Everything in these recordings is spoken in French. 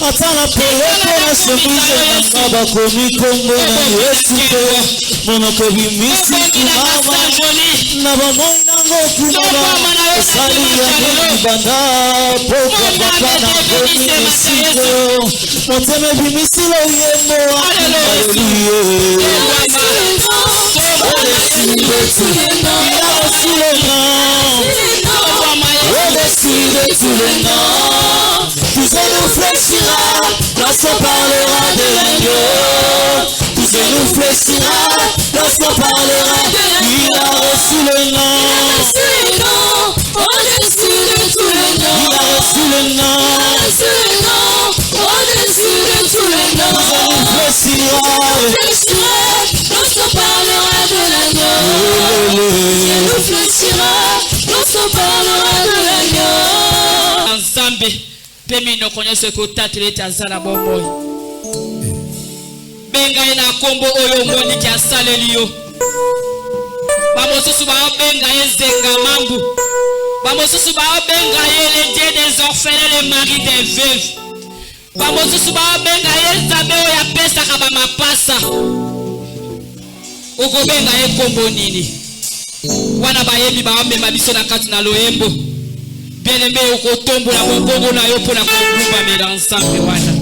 matala peleko na chemise na bakomi kombo na Yesu te monoko bimisi kumama na bamoi nango kumama esali yango libanda poko papa na komi esiko motema bimisi loyembo haleluya Tout ça nous fléchira, lorsqu'on parlera de l'agneau. Tout ça nous fléchira, lorsqu'on parlera de l'agneau. Il a reçu le nom, au-dessus de tous les noms. Il a reçu le nom, au-dessus de tous les noms. Tout ça nous fléchira, lorsqu'on parlera de l'agneau. Tout ça nous fléchira, lorsqu'on parlera de l'agneau. Ensemble. Pemi no konyeso ko tatlete azala bomboy. Benga ina kombo oyo ngoni ki asaleli yo. Bamosusu ba benga ezenga mambu. Bamosusu ba benga le dieu des orphelins, le mari des veuves. Bamosusu ba benga ezabe oya pesa ka ba mapasa. Oko benga kombo nini? Wana ba yebi ba mema biso na kati na loembo. Bien-aimé au kotombo la bongo na yo pona kokumba mela ensemble wana.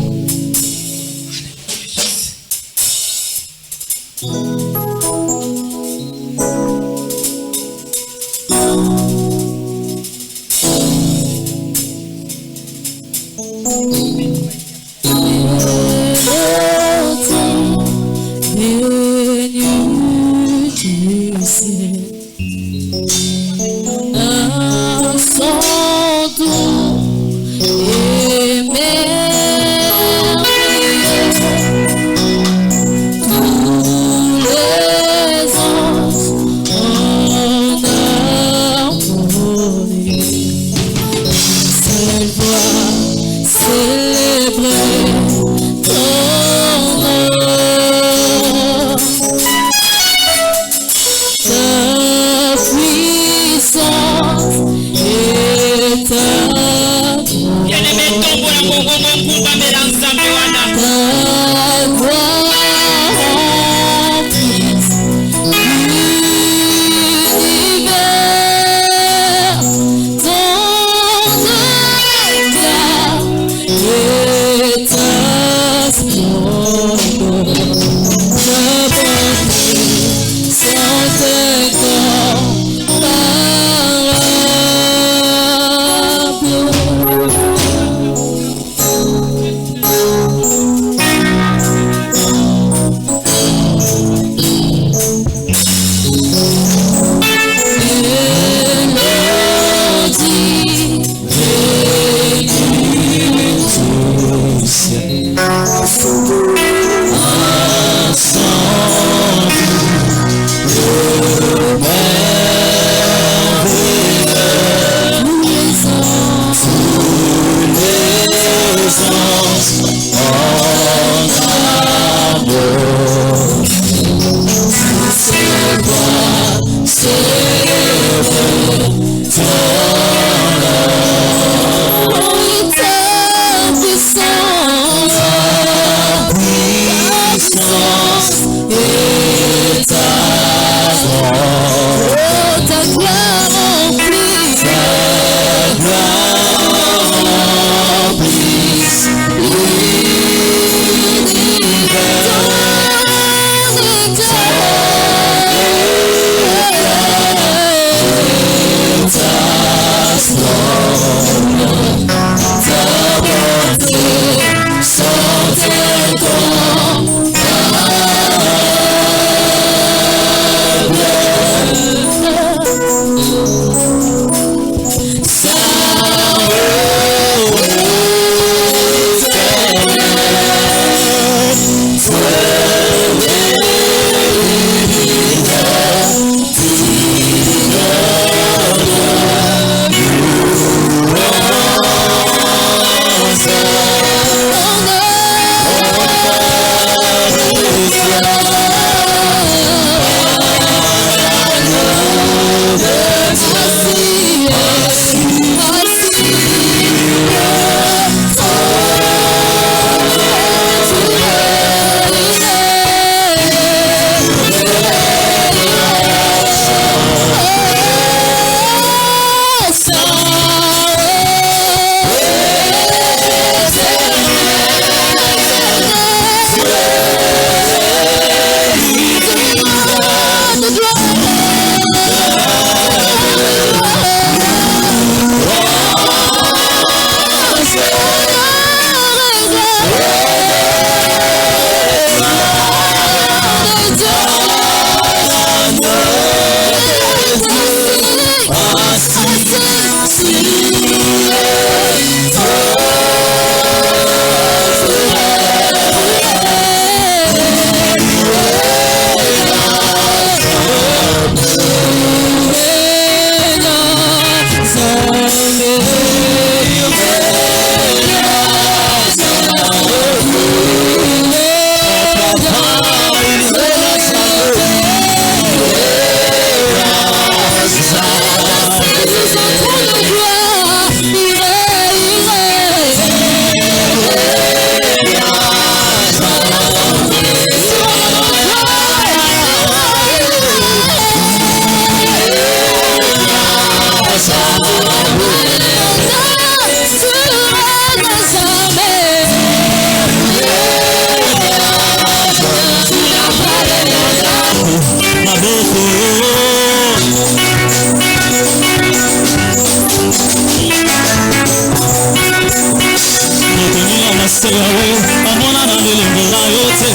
se yawe amona na milembo na yote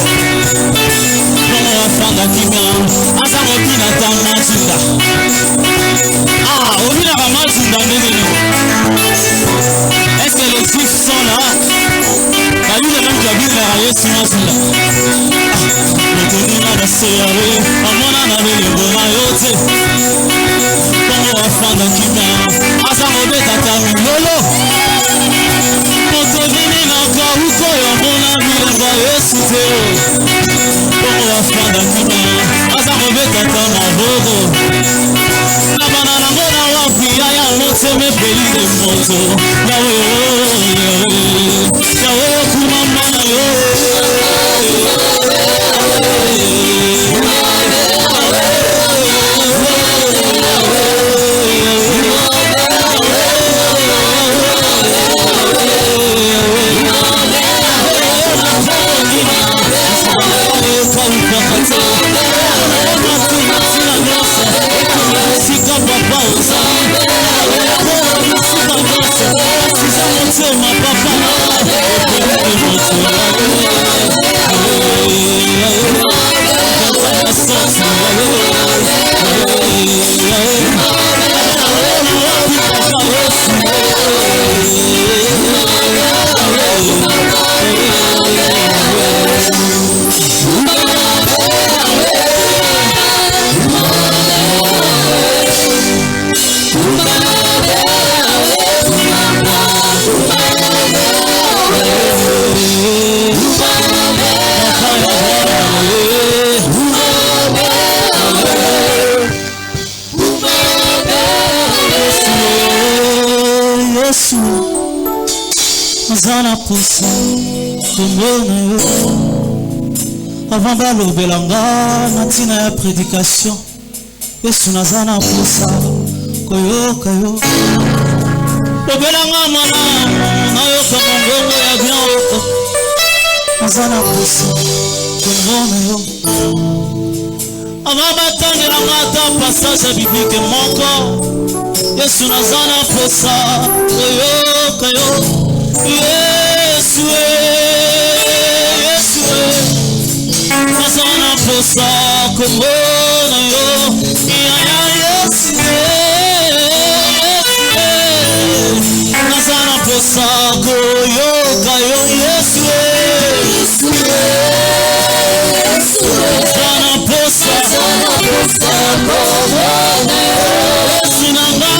bongo wafanga kimia asango tina tanga zinda obina kama zinda ndenge est-ce que les juifs sont là bayule même kabila ya Yesu mazinda motonina na se yawe amona na milembo na yote bongo wafanga kimia asango beta tanga lolo motovini na kauko ya mona milembo Yesu teo bongo wafanga kimia asango beta tanga bogo na banana ngona wapi ya mote mepeli de moto yawe yawe kumama na yo Zana posa komona yo avant balobelanga na ntina ya prédication Yesu nazana posa koyoka yo lobelanga mwana nayoka mongongo ya bianoko nazana posa komona yo avant batangelanga ata passage ya biblique moko Yesu nazana posa koyoka yo Yesu nazana posa komona yo Yesu nazana posa koyoka yo Yesu nazana posa komona yo Yesu nanga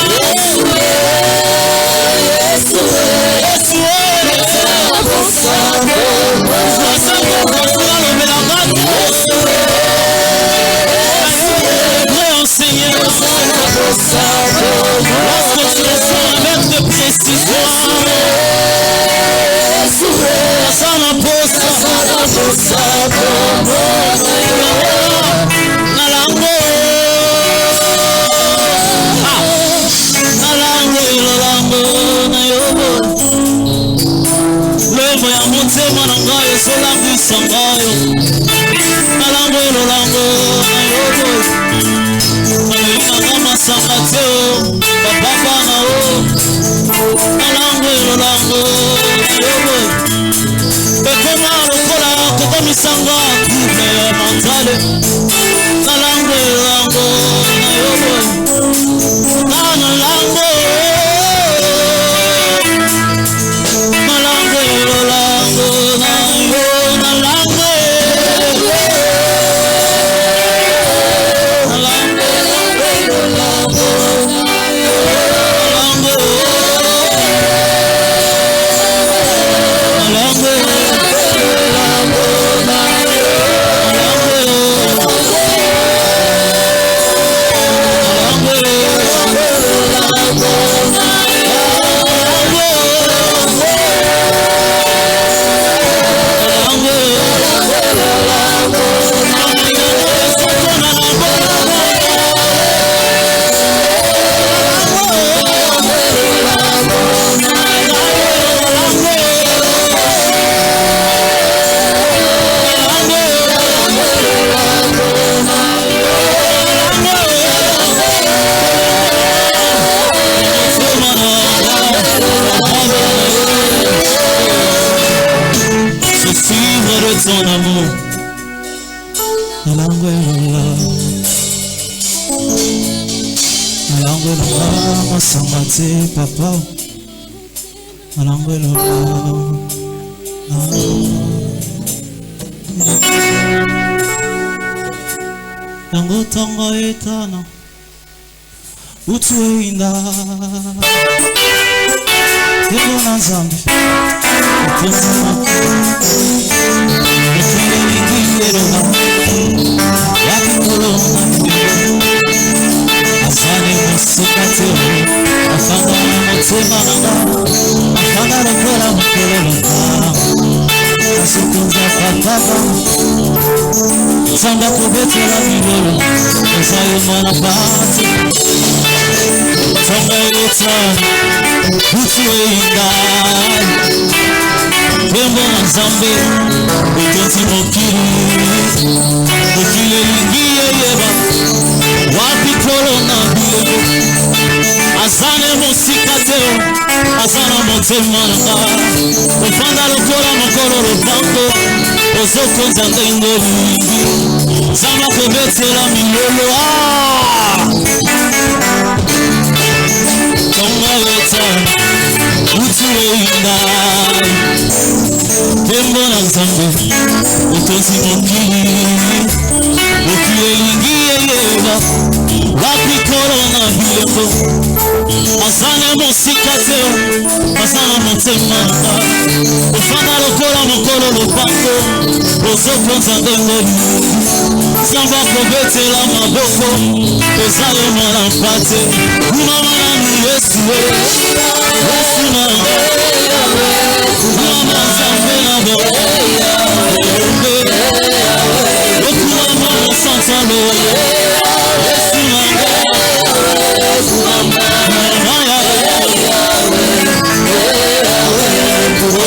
lorsque tu le sens avec de précision nazana posa nalango ilolango na yobo lobo ya motema na ngai ezolangwisa ngai nalango ilolango na yobo nalinganga masanga te bapapa na o nalango ilolango na yobo ekoma lokola kokomisanga couple ya mentale nalango ilolango na yobo nalango son amour. Papa. Tango tango etana utuinda Ego na zambi Utuzima Ukile lingilerona Waki kolona Asane musukateo Afanda na motema nanga Afanda rekora mkololonga Asukunza pataba Samba kubetela milolo Osayo mwana pati Samba etana Utuinda Tembo na zambi Utonsi mokiri Ukile lingie yeba Wapi korona bilego Asane musikateo Asana motema nanga Ufanda lokora mokoro lopango Ozoko nzanga ingolingi Zama kubetela milolo Tonga weta Utuinda Tembo na zambi Utonsi mokiri Ukile lingie yeba Wapi korona bilego Asane musikateo Asana motema nanga Ufanda lokora mokoro lopango Ozoko nzanga ingolingi Zamba kubetela maboko Ozayo mwana mpate Umamana ni Yesu Yesu na Umama zambe na bo Okumama santalo Yesu na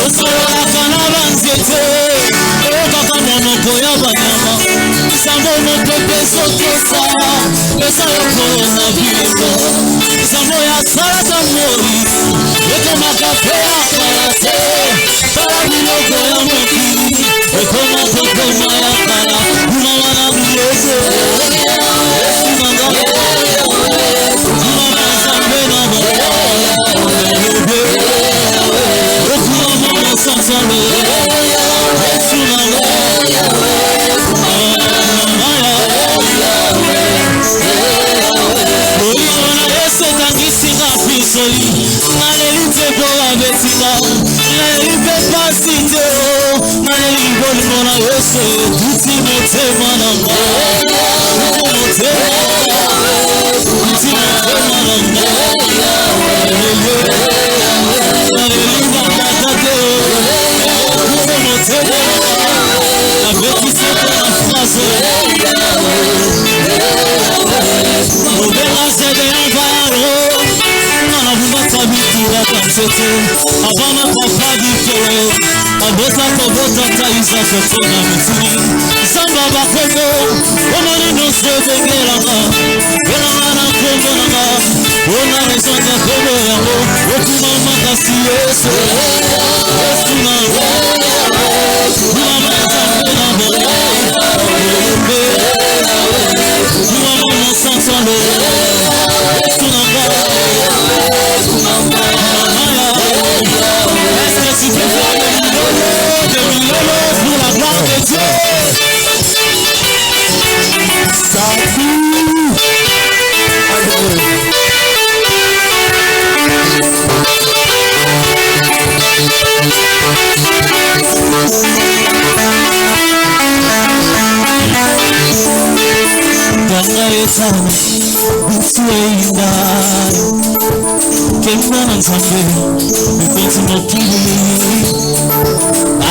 Osora kana banzete Okaka monoko ya banyama Sambo mopepe sotosa Esa yoko na bileko Sambo ya salata mori Eko makape ya karate Para biloko ya moki Eko makope maya kara Umama na bilese Umama zambe na bo Okumama sansalo Yesu na bo Nalelite boa betina Nalelipe pasite Nalelipo limona Yesu Uti motema nanga Uti motema Uti motema nanga Nalelipa patate Uti motema Nabeti sete na frase Obela sede empire Abana papa dikere Abota kobota taisa kotona mitini Samba bakomo Omani no sebe geranga Geranga na kombo nanga Ona resonja kobo yango Okuma makasi Yesu Yesu na Mama zambe na bo Mama no sansalo Yesu na Est-ce que tu peux faire des millolos pour la gloire de Dieu? Kemana zambe Mpenzi mokili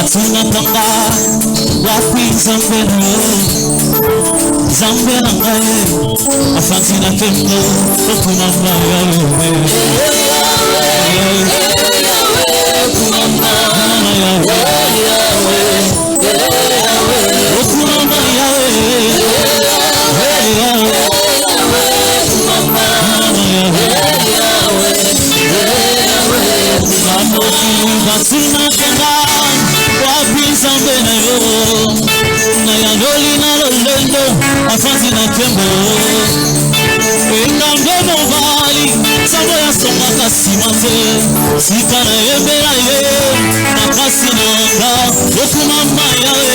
Atuna panga Wapi zambe no Zambe nangaye Afanti na kemno Okuna maya wewe Okuna maya Okuna maya Basuna nakenga wapi nzambe na yo nayandoli na lolendo afanzi na nkembo engambe mobali nzambe yasongaka nsima te sika nayembela ye makasi nanga okumama yawe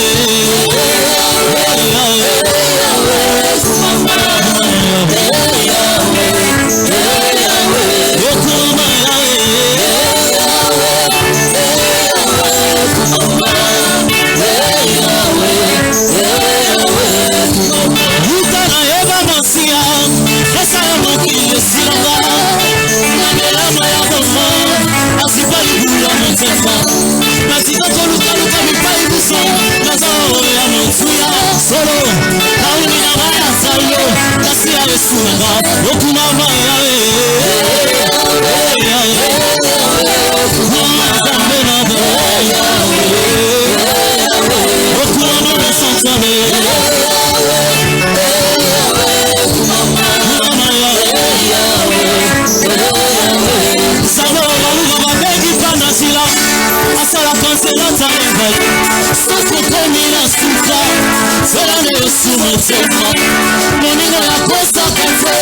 Monino ya kosa kafe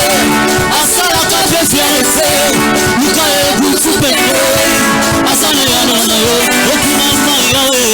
asala kafe fiarefe Luka ebu supeke asane ya nana yo okumama yawe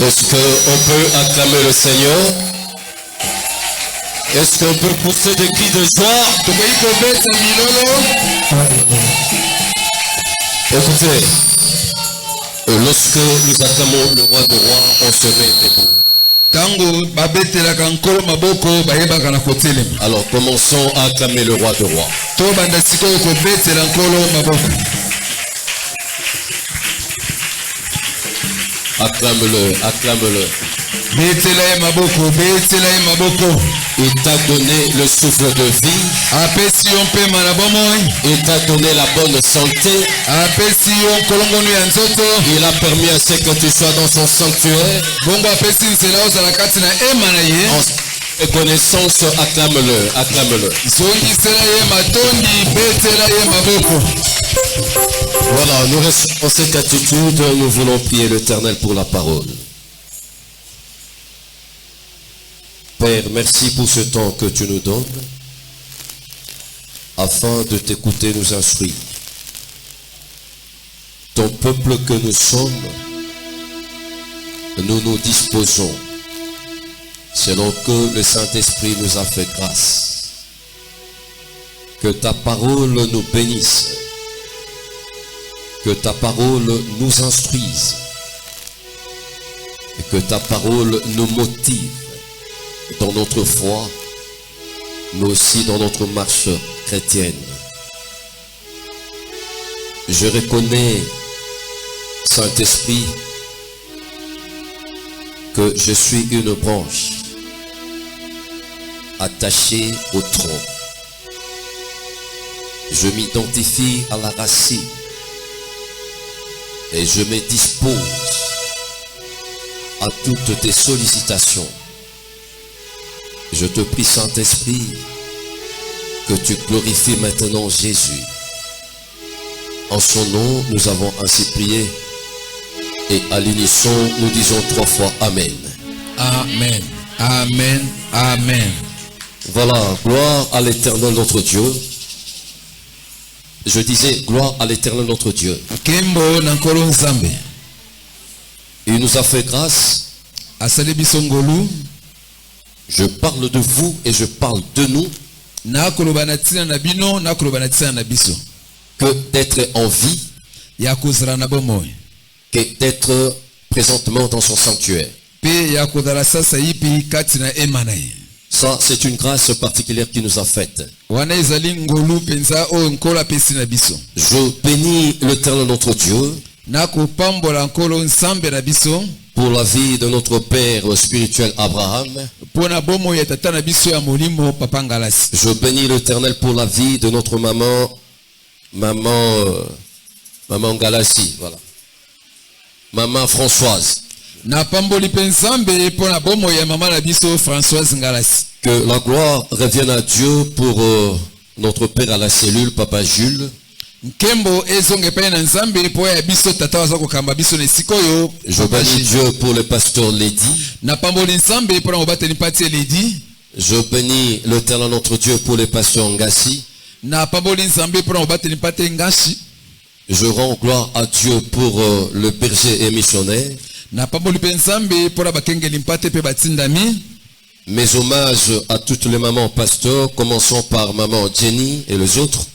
Est-ce qu'on peut acclamer le Seigneur? Est-ce qu'on peut pousser des cris de joie? Écoutez, lorsque nous acclamons le roi de rois, on se met debout. Alors commençons à acclamer le roi de rois. Acclame-le, acclame-le. Il t'a donné le souffle de vie. Il t'a donné la bonne santé. Il a permis à ce que tu sois dans son sanctuaire. En connaissance, acclame-le, acclame-le. Voilà, nous restons dans cette attitude, nous voulons prier l'Éternel pour la parole. Père, merci pour ce temps que tu nous donnes. afin de t'écouter nous instruire. Ton peuple que nous sommes, nous nous disposons, selon que le Saint-Esprit nous a fait grâce. Que ta parole nous bénisse, que ta parole nous instruise, et que ta parole nous motive dans notre foi, mais aussi dans notre marche chrétienne. Je reconnais, Saint-Esprit, que je suis une branche attachée au tronc. Je m'identifie à la racine et je me dispose à toutes tes sollicitations. Je te prie, Saint-Esprit, que tu glorifies maintenant Jésus. En son nom, nous avons ainsi prié. Et à l'unisson, nous disons 3 fois Amen. Amen. Amen. Amen. Voilà, gloire à l'Éternel notre Dieu. Je disais, gloire à l'Éternel notre Dieu. Kembo nankolo nzambe. Il nous a fait grâce. Asali biso ngolu. Je parle de vous et je parle de nous. Na koloba na tina na bino, na koloba na tina na biso. Que d'être en vie. Ya kozala na bomoy. Que d'être présentement dans son sanctuaire. Pe ya kozala sasa yipi kati na emana ye. Ça, c'est une grâce particulière qui nous a faite. Wana ezali ngolu penza o nkola pesi na biso. Je bénis l'Éternel notre Dieu. Na kopambola nkolo nsambe na biso. Pour la vie de notre Père spirituel Abraham. Pona bomo ya tata na biso ya molimo papa Ngalasi. Je bénis l'Éternel pour la vie de notre maman Ngalasi, voilà. Maman Françoise. Na pamboli pensambe pona bomo ya mama na biso Françoise Ngalasi. Que la gloire revienne à Dieu pour notre Père à la cellule, Papa Jules. Nkembo ezonge pe na nzambe po ya biso tata waza kokamba biso na sikoyo. Je bénis Dieu pour le pasteur Lady. Na pamboli nzambe pona obateli pati Lady. Je bénis l'Éternel notre Dieu pour le pasteur Ngassi. Na pamboli nzambe pona obateli pati Ngashi. Je rends gloire à Dieu pour le berger et missionnaire. Na pamboli pe nzambe pona bakengeli mpate pe batindami. Mes hommages à toutes les mamans pasteurs, commençons par maman Jenny et les autres.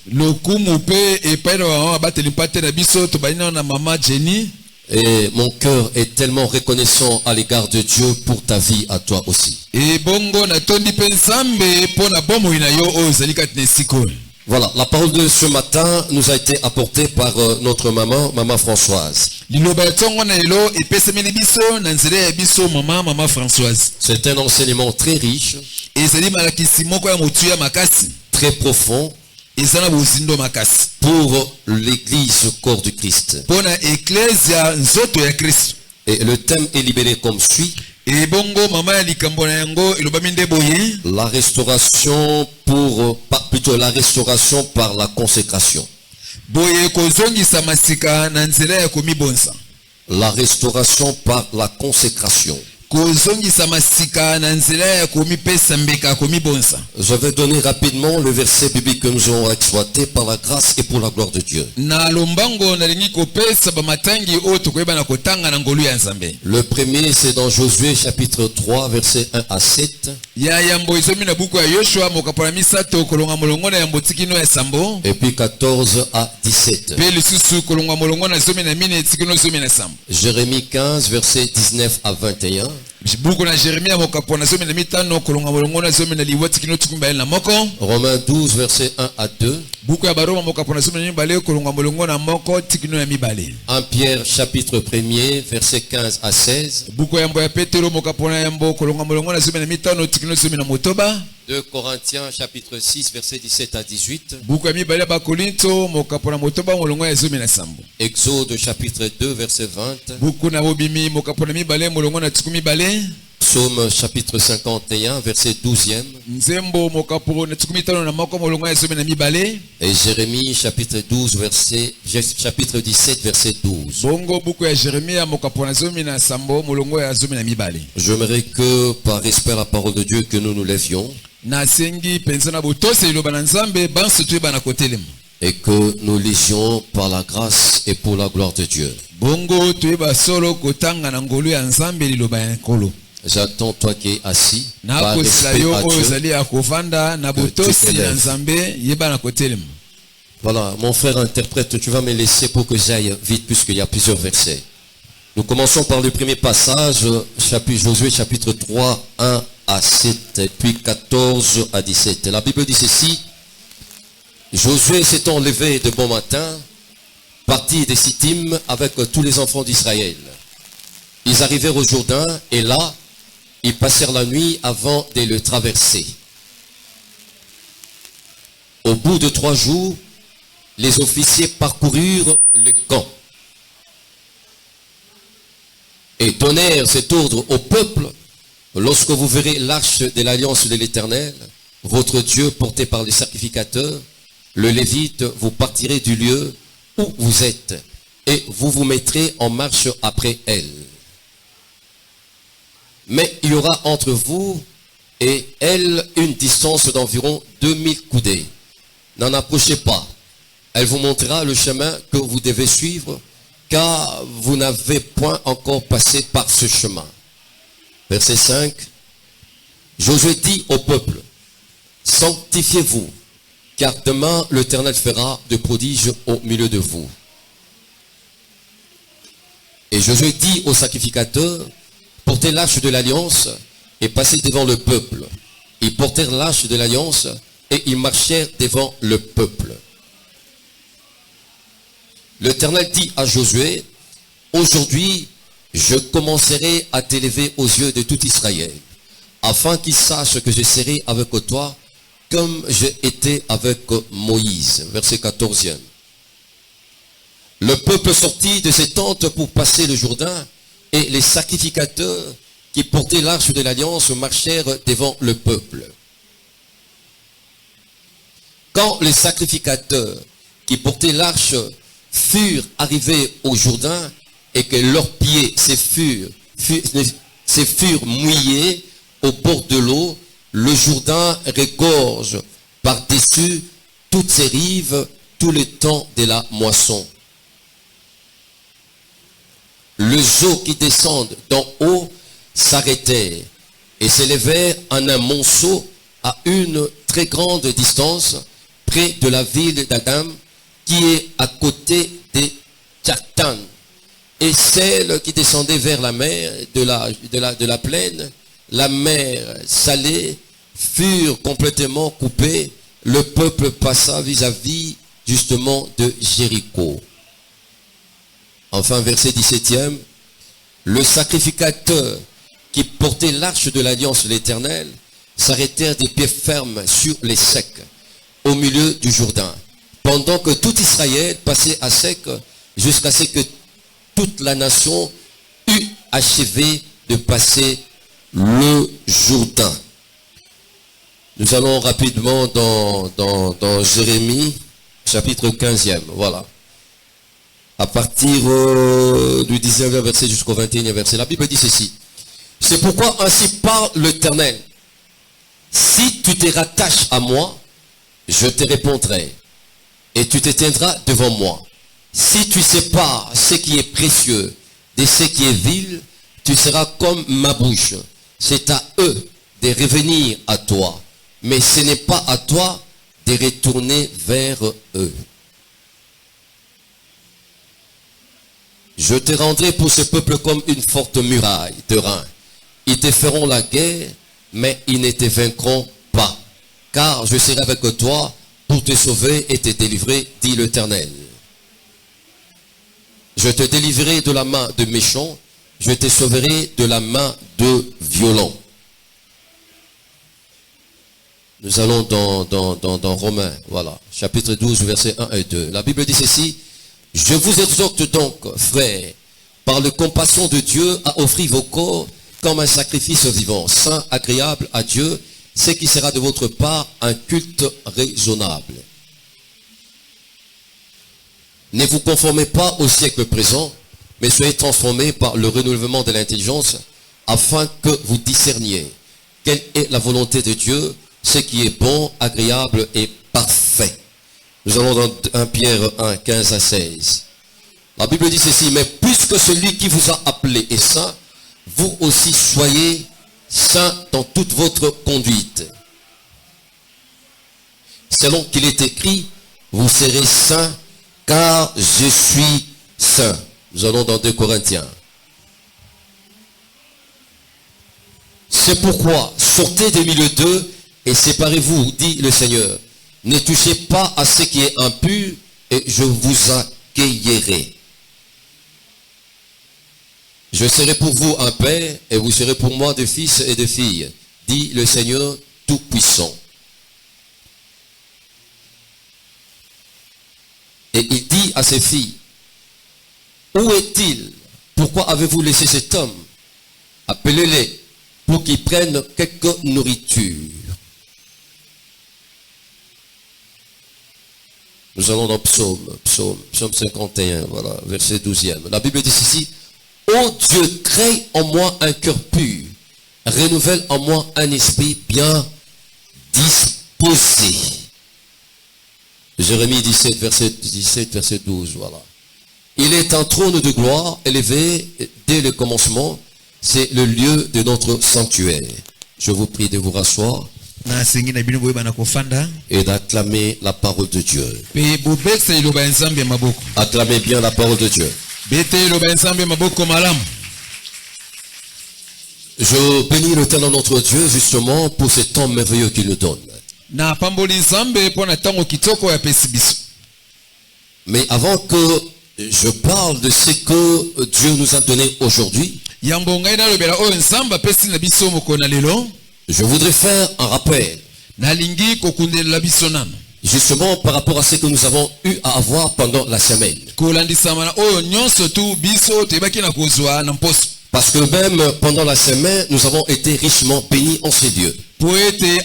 Et mon cœur est tellement reconnaissant à l'égard de Dieu pour ta vie à toi aussi. Voilà, la parole de ce matin nous a été apportée par notre maman Françoise. C'est un enseignement très riche, très profond, pour l'église corps du Christ. Et le thème est libéré comme suit. La restauration la restauration par la consécration. La restauration par la consécration. Je vais donner rapidement le verset biblique que nous avons exploité par la grâce et pour la gloire de Dieu. Le premier, c'est dans Josué chapitre 3 verset 1 à 7. Et puis 14 à 17. Jérémie 15 verset 19 à 21. Romains 12 verset 1 à 2. 1 Pierre chapitre 1er verset 15 à 16. 2 Corinthiens chapitre 6 verset 17 à 18. Exode chapitre 2 verset 20. Psaume chapitre 51 verset 12e. Et Jérémie chapitre 12 chapitre 17 verset 12. J'aimerais que par respect à la parole de Dieu que nous nous lèvions. nasengi penza na botosi liloba na Nzambe banso toyeba na kotelema et que nous lisions par la grâce et pour la gloire de Dieu. bongo toyeba solo kotanga na ngolu ya Nzambe liloba ya nkolo. J'attends toi qui es assis Na par kosila respect yo à oyo Dieu. ozali ya kovanda na botosi ya Nzambe yeba na kotelema. Voilà, mon frère interprète, tu vas me laisser pour que j'aille vite puisqu'il y a plusieurs versets. Nous commençons par le premier passage, Josué chapitre 3, 1 à 7, et puis 14 à 17. La Bible dit ceci: Josué s'étant levé de bon matin, partit de Sittim avec tous les enfants d'Israël. Ils arrivèrent au Jourdain, et là, ils passèrent la nuit avant de le traverser. Au bout de 3 jours, les officiers parcoururent le camp et donnèrent cet ordre au peuple: lorsque vous verrez l'arche de l'alliance de l'Éternel, votre Dieu, porté par les sacrificateurs, le Lévite, vous partirez du lieu où vous êtes et vous vous mettrez en marche après elle. Mais il y aura entre vous et elle une distance d'environ 2000 coudées. N'en approchez pas. Elle vous montrera le chemin que vous devez suivre, car vous n'avez point encore passé par ce chemin. Verset 5. Josué dit au peuple: sanctifiez-vous, car demain l'Éternel fera de prodiges au milieu de vous. Et Josué dit aux sacrificateurs: portez l'arche de l'alliance et passez devant le peuple. Ils portèrent l'arche de l'alliance et ils marchèrent devant le peuple. L'Éternel dit à Josué: aujourd'hui, je commencerai à t'élever aux yeux de tout Israël, afin qu'ils sachent que je serai avec toi comme j'ai été avec Moïse. Verset 14e. Le peuple sortit de ses tentes pour passer le Jourdain, et les sacrificateurs qui portaient l'arche de l'alliance marchèrent devant le peuple. Quand les sacrificateurs qui portaient l'arche furent arrivés au Jourdain et que leurs pieds se furent mouillés au bord de l'eau, le Jourdain regorge par-dessus toutes ses rives tout le temps de la moisson. Les eaux qui descendent d'en haut s'arrêtèrent et s'élevèrent en un monceau à une très grande distance près de la ville d'Adam, qui est à côté de Tchatan. Et celles qui descendaient vers la mer de la plaine, la mer salée, furent complètement coupées. Le peuple passa vis-à-vis justement de Jéricho. Enfin, verset 17e, le sacrificateur qui portait l'arche de l'alliance de l'Éternel s'arrêtèrent des pieds fermes sur les secs au milieu du Jourdain, pendant que tout Israël passait à sec jusqu'à ce que toute la nation eut achevé de passer le Jourdain. Nous allons rapidement dans Jérémie, chapitre 15e. Voilà. À partir du 19e verset jusqu'au 21e verset, la Bible dit ceci: c'est pourquoi ainsi parle l'Éternel. Si tu te rattaches à moi, je te répondrai, et tu te tiendras devant moi. Si tu sépares ce qui est précieux de ce qui est vil, tu seras comme ma bouche. C'est à eux de revenir à toi, mais ce n'est pas à toi de retourner vers eux. Je te rendrai pour ce peuple comme une forte muraille de reins. Ils te feront la guerre, mais ils ne te vaincront pas. Car je serai avec toi pour te sauver et te délivrer, dit l'Éternel. Je te délivrerai de la main de méchants, je te sauverai de la main de violents. Nous allons dans Romains, voilà, chapitre 12, versets 1 et 2. La Bible dit ceci: je vous exhorte donc, frères, par la compassion de Dieu, à offrir vos corps comme un sacrifice vivant, saint, agréable à Dieu, ce qui sera de votre part un culte raisonnable. Ne vous conformez pas au siècle présent, mais soyez transformés par le renouvellement de l'intelligence, afin que vous discerniez quelle est la volonté de Dieu, ce qui est bon, agréable et parfait. Nous allons dans 1 Pierre 1, 15 à 16. La Bible dit ceci, mais puisque celui qui vous a appelé est saint, vous aussi soyez saints dans toute votre conduite. Selon qu'il est écrit, vous serez saints, car je suis saint. Nous allons dans 2 Corinthiens. C'est pourquoi, sortez des milieux d'eux et séparez-vous, dit le Seigneur. Ne touchez pas à ce qui est impur et je vous accueillerai. Je serai pour vous un père et vous serez pour moi des fils et des filles, dit le Seigneur Tout-Puissant. Et il dit à ses filles, où est-il? Pourquoi avez-vous laissé cet homme? Appelez-les pour qu'ils prennent quelque nourriture. Nous allons dans Psaume 51, voilà, verset 12e. La Bible dit ceci, ô Dieu, crée en moi un cœur pur, renouvelle en moi un esprit bien disposé. Jérémie 17, verset 12, voilà. Il est un trône de gloire élevé dès le commencement, c'est le lieu de notre sanctuaire. Je vous prie de vous rasseoir et d'acclamer la parole de Dieu. Acclamez bien la parole de Dieu. Je bénis l'éternel notre Dieu justement pour ce temps merveilleux qu'il nous donne. Mais avant que je parle de ce que Dieu nous a donné aujourd'hui, je voudrais faire un rappel justement par rapport à ce que nous avons eu à avoir pendant la semaine. Parce que même pendant la semaine, nous avons été richement bénis en ces dieux. Et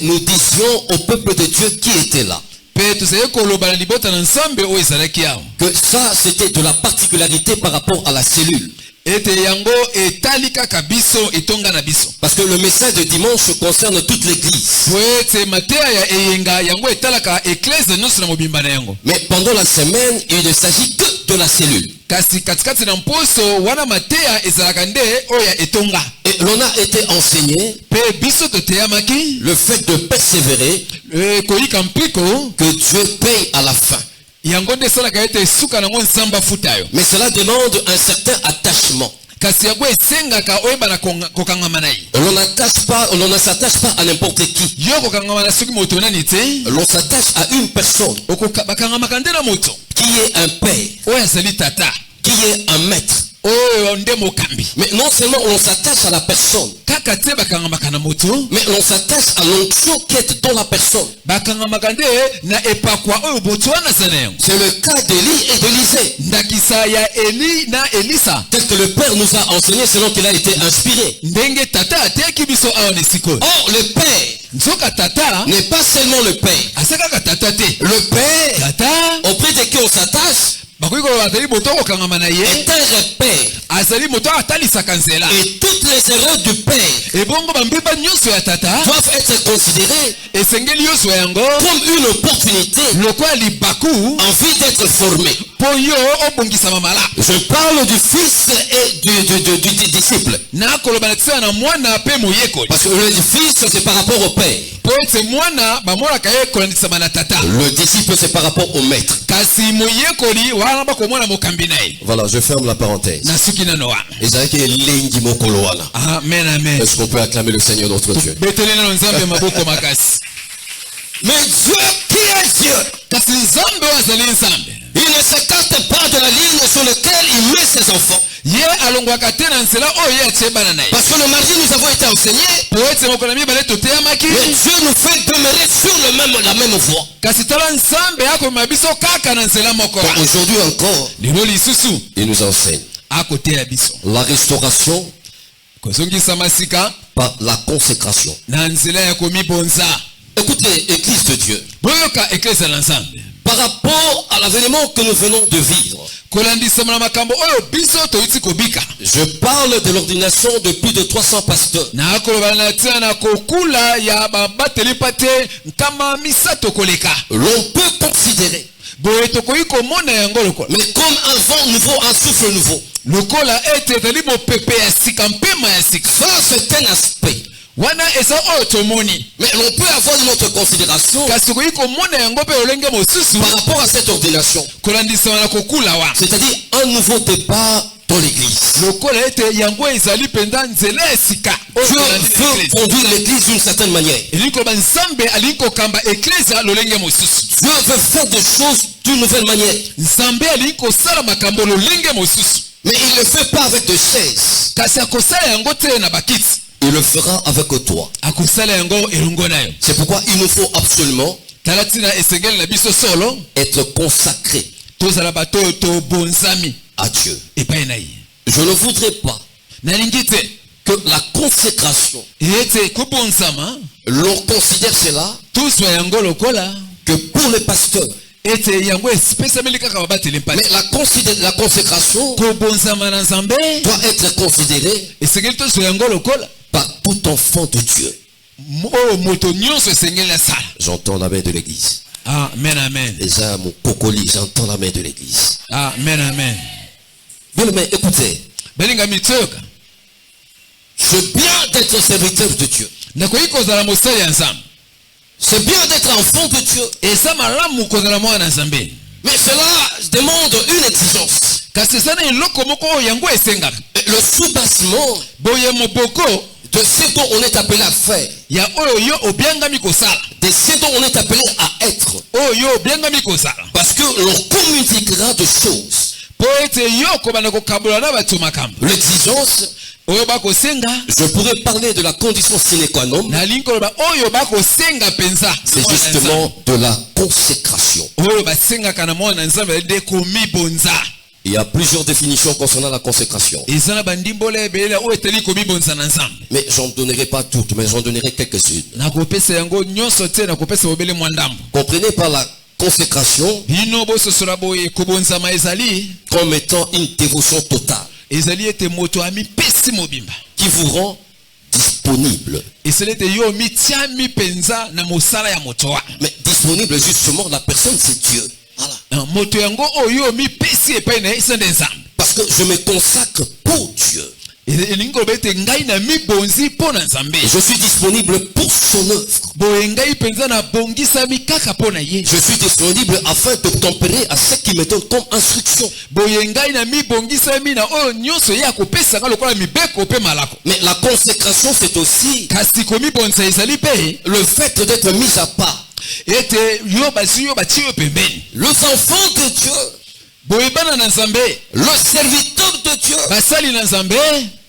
nous disions au peuple de Dieu qui était là que ça c'était de la particularité par rapport à la cellule. Parce que le message de dimanche concerne toute l'église. Mais pendant la semaine, il ne s'agit que de la cellule. Et l'on a été enseigné le fait de persévérer, que Dieu paye à la fin. Mais cela demande un certain attachement. On ne s'attache pas à n'importe qui. L'on s'attache à une personne qui est un père, qui est un maître. Mais non seulement on s'attache à la personne, mais on s'attache à l'onction qui est dans la personne. C'est le cas d'Élie et d'Élisée. Tel que le Père nous a enseigné selon qu'il a été inspiré. Or le Père n'est pas seulement le Père. Le Père auprès de qui on s'attache est un repère. Et toutes les erreurs du Père doivent être considérées comme une opportunité envie d'être formé. Je parle du fils et du disciple. Parce que le fils c'est par rapport au Père. Le disciple c'est par rapport au maître. Voilà, je ferme la parenthèse. Amen, amen. Est-ce qu'on peut acclamer le Seigneur notre Dieu? Mais Dieu qui est Dieu, il ne s'écarte pas de la ligne sur laquelle il met ses enfants. Parce que le mardi nous avons été enseignés, mais Dieu nous fait demeurer sur la même voie. Aujourd'hui encore, il nous enseigne la restauration par la consécration. Écoutez, Église de Dieu, par rapport à l'avènement que nous venons de vivre, Je parle de l'ordination de plus de 300 pasteurs. L'on peut considérer, mais comme un vent nouveau, un souffle nouveau. Ça, c'est un aspect. Mais l'on peut avoir une autre considération par rapport à cette ordination. C'est-à-dire un nouveau départ dans l'église. Dieu veut conduire l'église d'une certaine manière. Dieu veut faire des choses d'une nouvelle manière. Mais il ne le fait pas avec de chaises. Il le fera avec toi. C'est pourquoi il nous faut absolument être consacré à Dieu. Je ne voudrais pas que la consécration, l'on considère cela que pour les pasteurs. Mais la consécration doit être considérée par tout enfant de Dieu. J'entends la main de l'église. Amen, amen. Déjà mon cocoli, j'entends la main de l'église. Amen, amen. Bien, mais écoutez, c'est bien d'être serviteur de Dieu. C'est bien d'être enfant de Dieu. Mais cela demande une exigence. Le soubassement de ce dont on est appelé à faire, de ce dont on est appelé à être, parce que l'on communiquera de choses. L'exigence, je pourrais parler de la condition sine qua non, c'est justement de la consécration. Il y a plusieurs définitions concernant la consécration. Mais j'en donnerai pas toutes, mais j'en donnerai quelques-unes. Comprenez par la consécration comme étant une dévotion totale qui vous rend disponible. Mais disponible justement, la personne c'est Dieu. Voilà. Parce que je me consacre pour Dieu. Et je suis disponible pour son œuvre. Je suis disponible afin de tempérer à ce qui me donne comme instruction. Mais la consécration c'est aussi le fait d'être mis à part. Les enfants de Dieu, le serviteur de Dieu,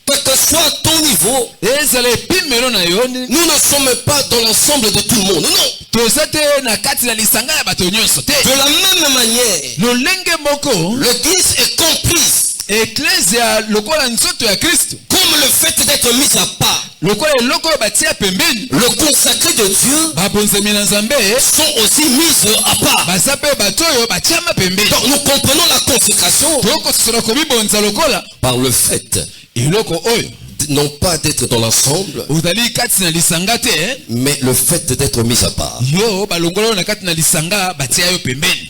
quel que soit ton niveau, nous ne sommes pas dans l'ensemble de tout le monde. Non. De la même manière, l'église est comprise comme le fait d'être mis à part. Le consacré de Dieu sont aussi mis à part. Donc nous comprenons la consécration par le fait non pas d'être dans l'ensemble, mais le fait d'être mis à part.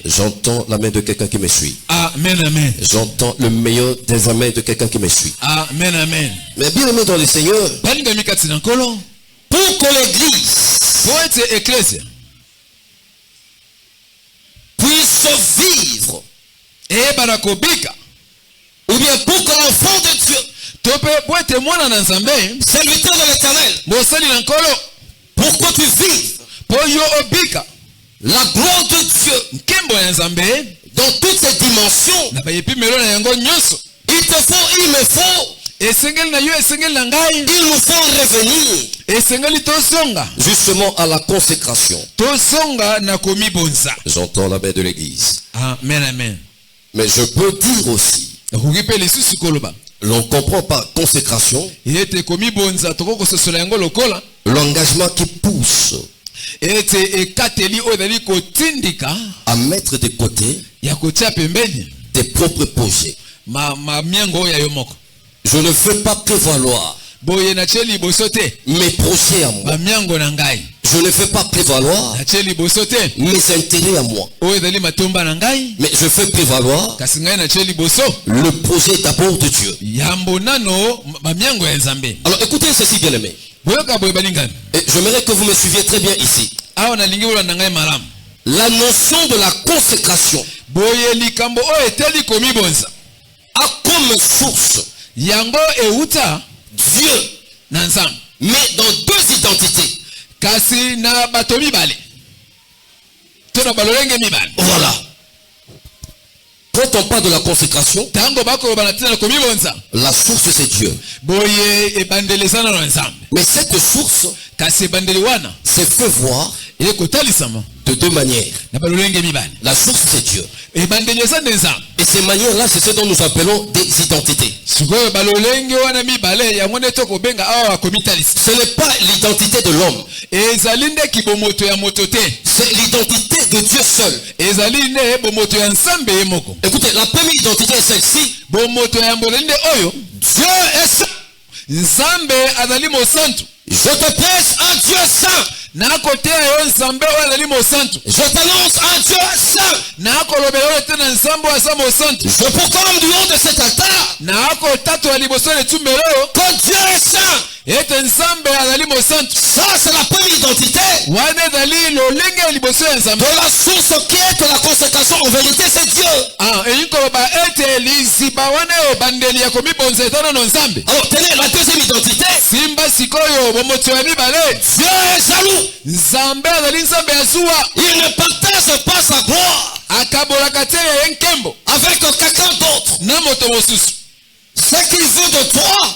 J'entends la main de quelqu'un qui me suit. Amen, amen. J'entends le meilleur des mains de quelqu'un qui me suit. Amen, amen. Mais bien aimé dans le Seigneur, pour que l'église puisse vivre, ou bien pour que l'enfant de Dieu, serviteur de l'Éternel, pour que tu vives la gloire de Dieu dans toutes ses dimensions, il me faut revenir justement à la consécration. J'entends la main de l'église. Amen, amen. Mais je peux dire aussi, l'on comprend par consécration l'engagement qui pousse à mettre de côté tes propres projets. Je ne veux pas prévaloir mes projets à moi. Je ne veux pas prévaloir mes intérêts à moi. Mais je veux prévaloir le projet d'abord de Dieu. Alors écoutez ceci, bien aimé. J'aimerais que vous me suiviez très bien ici. La notion de la consécration a comme source Dieu, mais dans deux identités. Voilà. Quand on parle de la consécration, la source c'est Dieu. Mais cette source c'est fait voir de deux manières. La source c'est Dieu. Et ces manières-là, c'est ce dont nous appelons des identités. Ce n'est pas l'identité de l'homme. C'est l'identité de Dieu seul. Écoutez, la première identité est celle-ci. Dieu est saint. Je te prêche un Dieu saint. Je t'annonce un Dieu saint. Je proclame du haut de cet altar que Dieu est saint. Ça c'est la première identité de la source qui est que la consécration en vérité c'est Dieu. Alors tenez la deuxième identité. Dieu est jaloux. Il ne partage pas sa gloire avec quelqu'un d'autre. Ce qu'il veut de toi,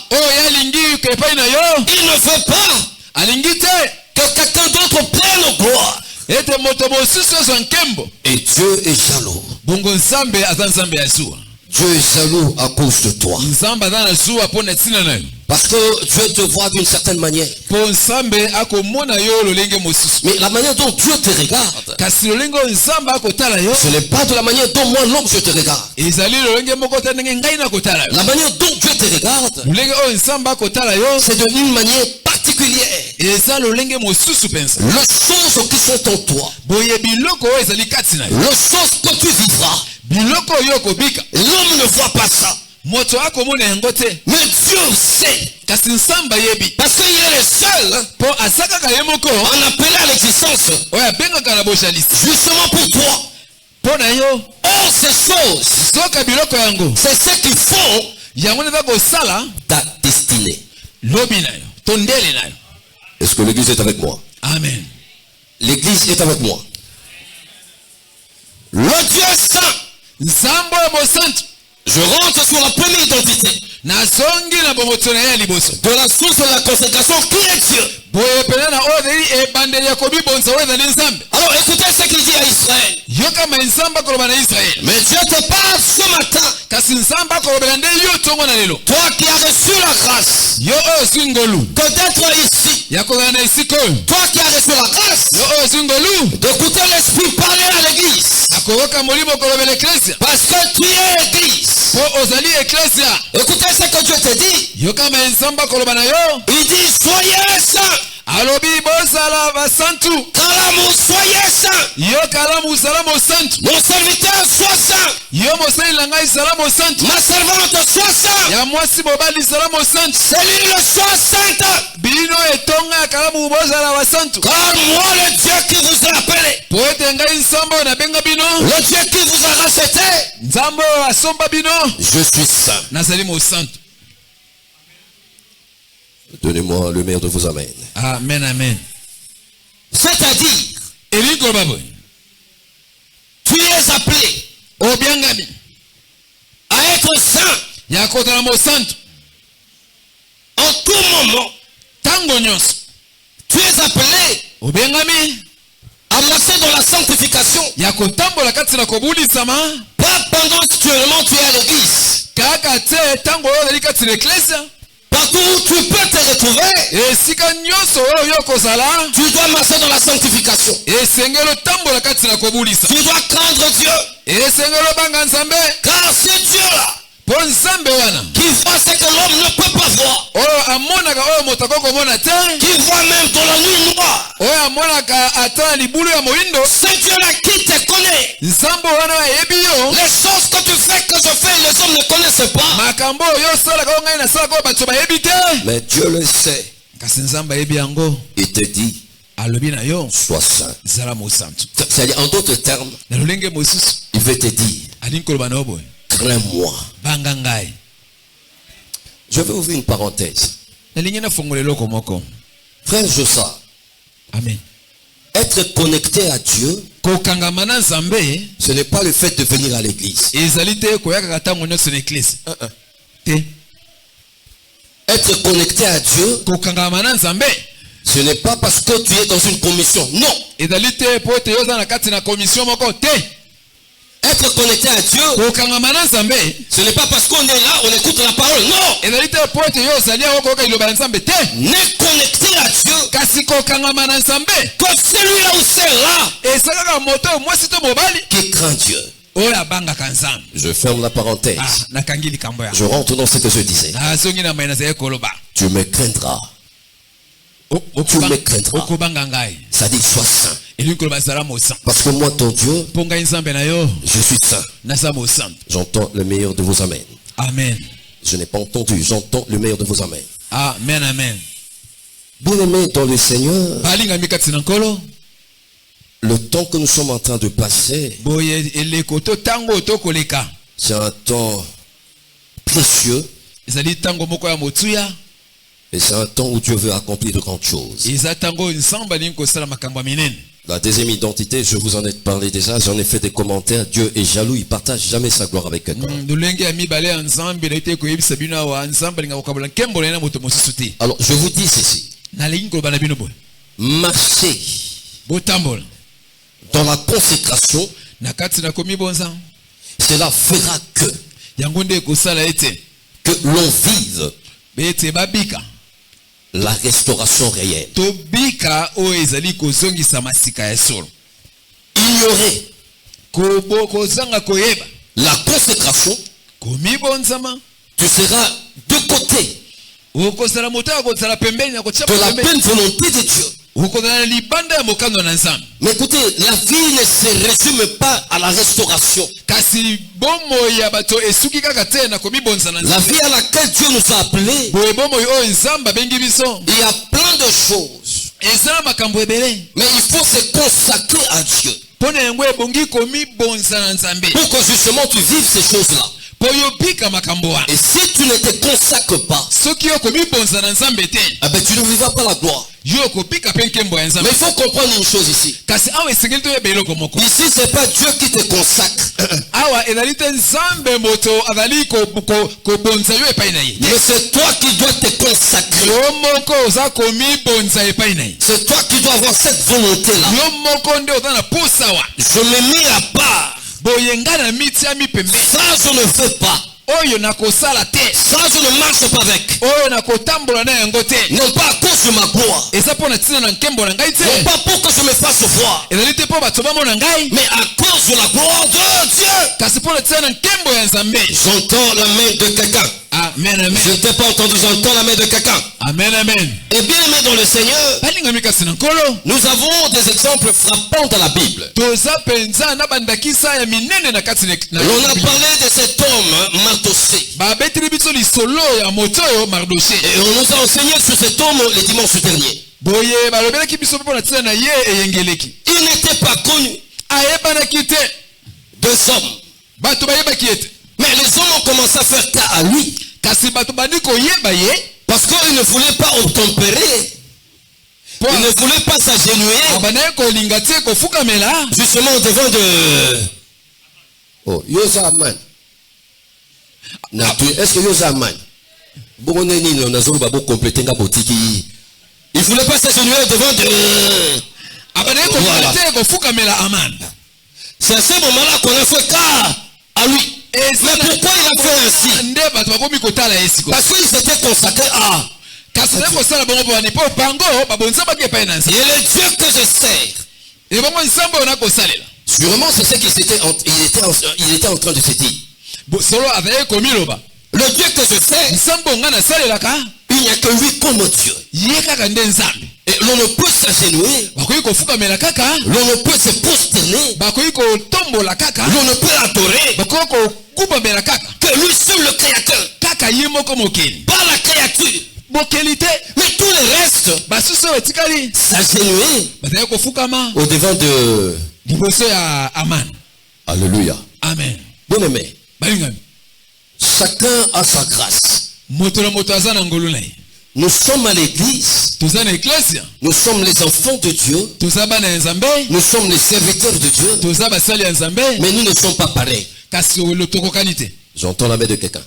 il ne veut pas que quelqu'un d'autre prenne gloire. Et Dieu est jaloux. Dieu est jaloux à cause de toi. Parce que Dieu te voit d'une certaine manière. Mais la manière dont Dieu te regarde, ce n'est pas de la manière dont moi l'homme je te regarde. La manière dont Dieu te regarde, c'est d'une manière particulière. Les choses qui sont en toi, les choses que tu vivras, l'homme ne voit pas ça. Mais Dieu sait. Parce qu'il est le seul en appeler à l'existence. Justement pour toi. Or ces choses, c'est ce qui font ta destinée. Est-ce que l'église est avec moi? Amen. L'église est avec moi. Le Dieu saint. Je rentre sur la première identité de la source de la consécration qui est Dieu. Alors écoutez ce qu'il dit à Israël. Mais Dieu te parle ce matin. Toi qui as reçu la grâce d'être ici. Toi qui as reçu la grâce d'écouter l'Esprit parler à l'église. Parce que tu es église. Écoutez ce que Dieu te dit. Il dit soyez saints. Kalamu soyez saints. Mon serviteur soit saint. Ma servante soit saint. Cellule soit sainte. Car moi le Dieu qui vous a appelé, le Dieu qui vous a racheté, je suis saint. Donnez-moi le meilleur de vos amens. Amen, amen. C'est-à-dire, tu es appelé à être saint en tout moment. Tu es appelé à marcher dans la sanctification. Pas pendant actuellement tu es à l'église. Partout où tu peux te retrouver, tu dois marcher dans la sanctification. Tu dois craindre Dieu. Car qui voit ce que l'homme ne peut pas voir, qui voit même dans la nuit noire. Ce Dieu-là qui te connaît, les choses que tu fais, que je fais, les hommes ne connaissent pas. Mais Dieu le sait. Il te dit, sois saint. C'est-à-dire, en d'autres termes, il veut te dire, crains-moi. Je vais ouvrir une parenthèse. Frère Jossa, Amen. être connecté à Dieu, ce n'est pas le fait de venir à l'église. Être connecté à Dieu, ce n'est pas parce que tu es dans une commission. Non. Être connecté à Dieu, ce n'est pas parce qu'on est là, on écoute la parole. Non. N'est connecté à Dieu que celui-là où c'est là qui craint Dieu. Je ferme la parenthèse. Je rentre dans ce que je disais. Tu me craindras. Tu me craindras. Ça dit sois saint. Parce que moi ton Dieu, je suis saint. J'entends le meilleur de vos amens. Amen. Je n'ai pas entendu, j'entends le meilleur de vos amens. Amen, amen. Bien-aimés dans le Seigneur, le temps que nous sommes en train de passer, c'est un temps précieux. Et c'est un temps où Dieu veut accomplir de grandes choses. La deuxième identité, je vous en ai parlé déjà, j'en ai fait des commentaires. Dieu est jaloux, il ne partage jamais sa gloire avec quelqu'un. Alors, je vous dis ceci. Marchez dans la consécration, cela fera que l'on vive la restauration réelle. Ignorer la consécration, tu seras de côté de la pleine volonté de Dieu. Mais écoutez, la vie ne se résume pas à la restauration. La vie à laquelle Dieu nous a appelés, il y a plein de choses. Mais il faut se consacrer à Dieu pour que justement tu vives ces choses-là. Et si tu ne te consacres pas, tu ne vivras pas la gloire. Mais il faut comprendre une chose ici. Ici, ce n'est pas Dieu qui te consacre. Mais c'est toi qui dois te consacrer. C'est toi qui dois avoir cette volonté-là. Je me mets à part. Ça, je ne fais pas. Ça, je ne marche pas avec. Non pas à cause de ma gloire. Non pas pour que je me fasse voir. Mais à cause de la gloire de Dieu. J'entends la main de quelqu'un. Amen, amen. Je ne t'ai pas entendu, j'entends la main de quelqu'un. Amen, amen. Et bien aimé dans le Seigneur, nous avons des exemples frappants dans la Bible. On a parlé de cet homme Mardoché. Et on nous a enseigné sur cet homme les dimanches derniers. Il n'était pas connu. Deux hommes. Mais les hommes ont commencé à faire cas à lui. Parce qu'ils ne voulaient pas obtempérer. Ils ne voulaient pas s'agenouiller. Justement devant de... Oh, Yosaman. Est-ce que Yosaman? Il ne voulait pas s'agenouiller devant de... Voilà. C'est à ce moment-là qu'on a fait cas à lui. Mais pourquoi il a fait ainsi? Parce qu'il s'était consacré à... Et le Dieu que je sers, sûrement c'est ce qu'il était en train de se dire. solo avaye komiloba Le Dieu que je fais, nzambe nga na salelaka il n'y a que lui comme Dieu. ye kaka nde nzambe Et l'on ne peut s'agenouiller, bakoki kofukamela kaka l'on ne peut se prosterner, bakoki kotombola kaka l'on ne peut adorer bakoki kokubamela kaka que lui seul le créateur, kaka ye moko mokeli pas la créature. bokeli te Mais tout le reste, basusu oyo etikali s'agenouiller bazali kofukama au devant de... liboso ya amani. Alléluia. Amen. Bien aimé, Balingami, chacun a sa grâce. moto na moto aza na ngolu na ye. Nous sommes à l'église, Toza na eklezia, nous sommes les enfants de Dieu, toza bana ya nzambe, nous sommes les serviteurs de Dieu, toza basali ya nzambe, mais nous ne sommes pas pareils. kasi olo tokokani te. J'entends la main de quelqu'un.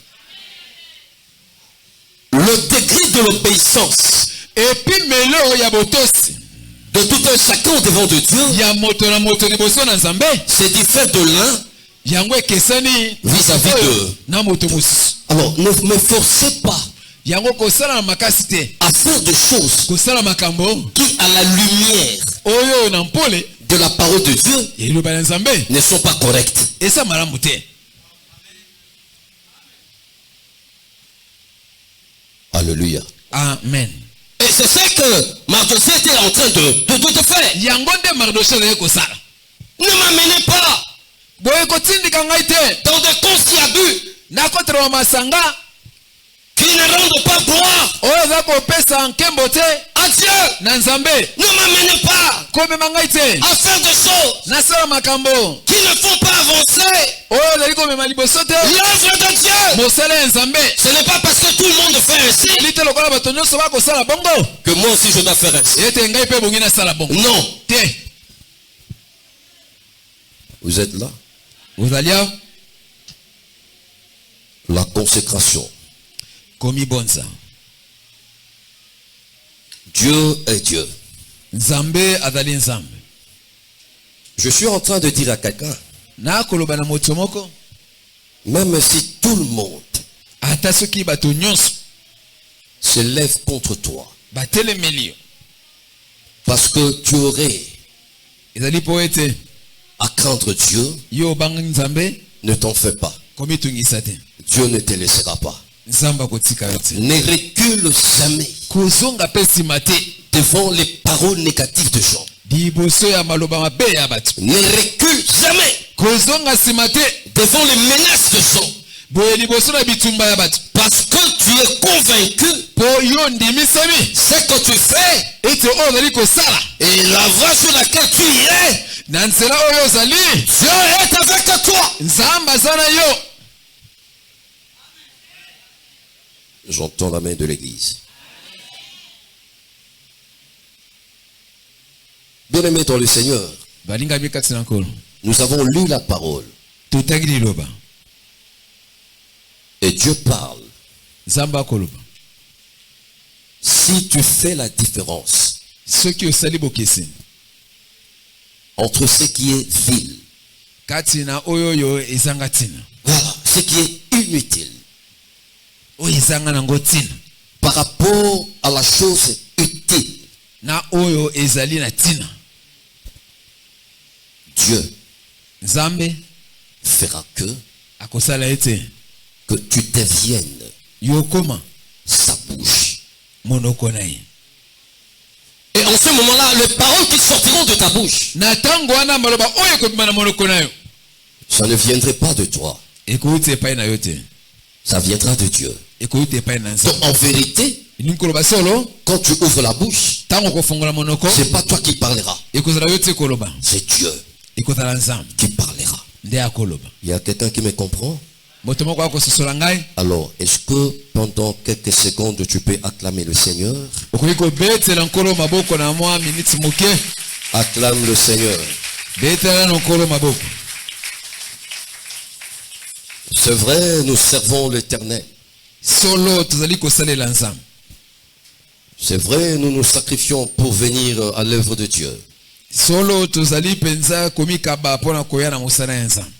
Le degré de l'obéissance Epimelo ya botosi de tout un chacun au devant de Dieu, ya moto na moto liboso na nzambe c'est différent de l'un yango ekesani vis-à-vis de... na moto mosusu. Alors, ne me forcez pas Yango kosala na makasi te, à faire des choses kosala makambo qui, à la lumière oyo na mpole de la parole de Dieu, eloba na nzambe ne sont pas correctes. esa malamu te. Alléluia. Amen. Et c'est ce que Mardochée était en train de faire. Yango nde Mardochée azali kosala. Ne m'amenez pas Boye kotindika ngai te dans des conciliabus nakotela masanga qui ne rendent pas gloire oyo aza kopesa nkembo te à Dieu. na nzambe. Ne m'amenez pas komema ngai te à faire des choses nasala makambo qui ne font pas avancer oyo azali komema liboso te l'œuvre de Dieu. mosala ya nzambe. Ce n'est pas parce que tout le monde fait ainsi eli te lokola bato nyonso bakosala bongo que moi aussi je dois faire ainsi. ete ngai mpe bongi nasala bongo Non. te. Vous êtes là? ozalia La consécration. komibonza. Dieu est Dieu. Nzambe azali nzambe. Je suis en train de dire à quelqu'un, nakoloba na moto moko même si tout le monde ata soki bato nyonso se lève contre toi, batelemeli yo parce que tu aurais ezali mpo ete à craindre Dieu, yo obangi nzambe ne t'en fais pas. komitungisa te. Dieu ne te laissera pas. nzambe akotika yo te. Ne recule jamais kozonga mpe nsima te devant les paroles négatives de gens. liboso ya maloba mabe ya bato. Ne recule jamais kozonga nsima te devant les menaces de gens. boye liboso na bitumba ya bato. Parce que tu es convaincu, mpo yo ndimisami ce que tu fais ete oyo ozali kosala et la voie sur laquelle tu irais, na nzela oyo ozali Dieu est avec toi. nzambe aza na yo. J'entends la main de l'église. Bien-aimés dans le Seigneur, balingami kati na nkolo nous avons lu la parole totangi liloba et Dieu parle. nzambe akoloba Si tu fais la différence soki osali bokeseni entre ce qui est vil, kati na oyo ezanga ntina voilà, ce qui est inutile, oyo ezanga nango ntina par rapport à la chose utile, na oyo ezali na ntina, Dieu nzambe fera akosala ete que tu deviennes yokoma sa bouche. monoko na ye. Et en ce moment-là, les paroles qui sortiront de ta bouche, na ntango wana maloba oyo ekobima na monoko na yo ça ne viendrait pas de toi, ekouti epai na yo te, ça viendra de Dieu. ekouti epai na Donc nzambe. en vérité, elingi koloba solo quand tu ouvres la bouche, ntango kofongola monoko c'est pas toi qui parleras, ekozala yo te koloba, c'est Dieu ekozala nzambe qui parlera. nde akoloba. Il y a quelqu'un qui me comprend? moto moko akososola ngai. Alors, est-ce que pendant quelques secondes, tu peux acclamer le Seigneur? okoki kobetela nkolo maboko na mwa miniti moke. Acclame le Seigneur. betela na nkolo maboko. C'est vrai, nous servons l'Éternel. solo tozali kosalela nzambe. C'est vrai, nous nous sacrifions pour venir à l'œuvre de Dieu. solo tozali penza komikaba mpona koya na mosala ya nzambe.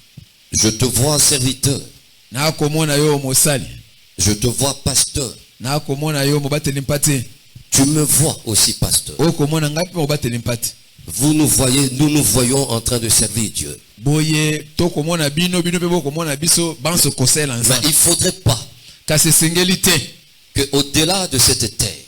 Je te vois serviteur. nakomona yo mosali. Je te vois pasteur. nakomona yo mobateli mpate. Tu me vois aussi pasteur. okomona ngai mpe mobateli mpate. Vous nous voyez, nous nous voyons en train de servir Dieu. boye tokomona bino bino pe bokomona biso banso kosela Mais nzambe il ne faudrait pas kasi esengeli te que au-delà de cette terre,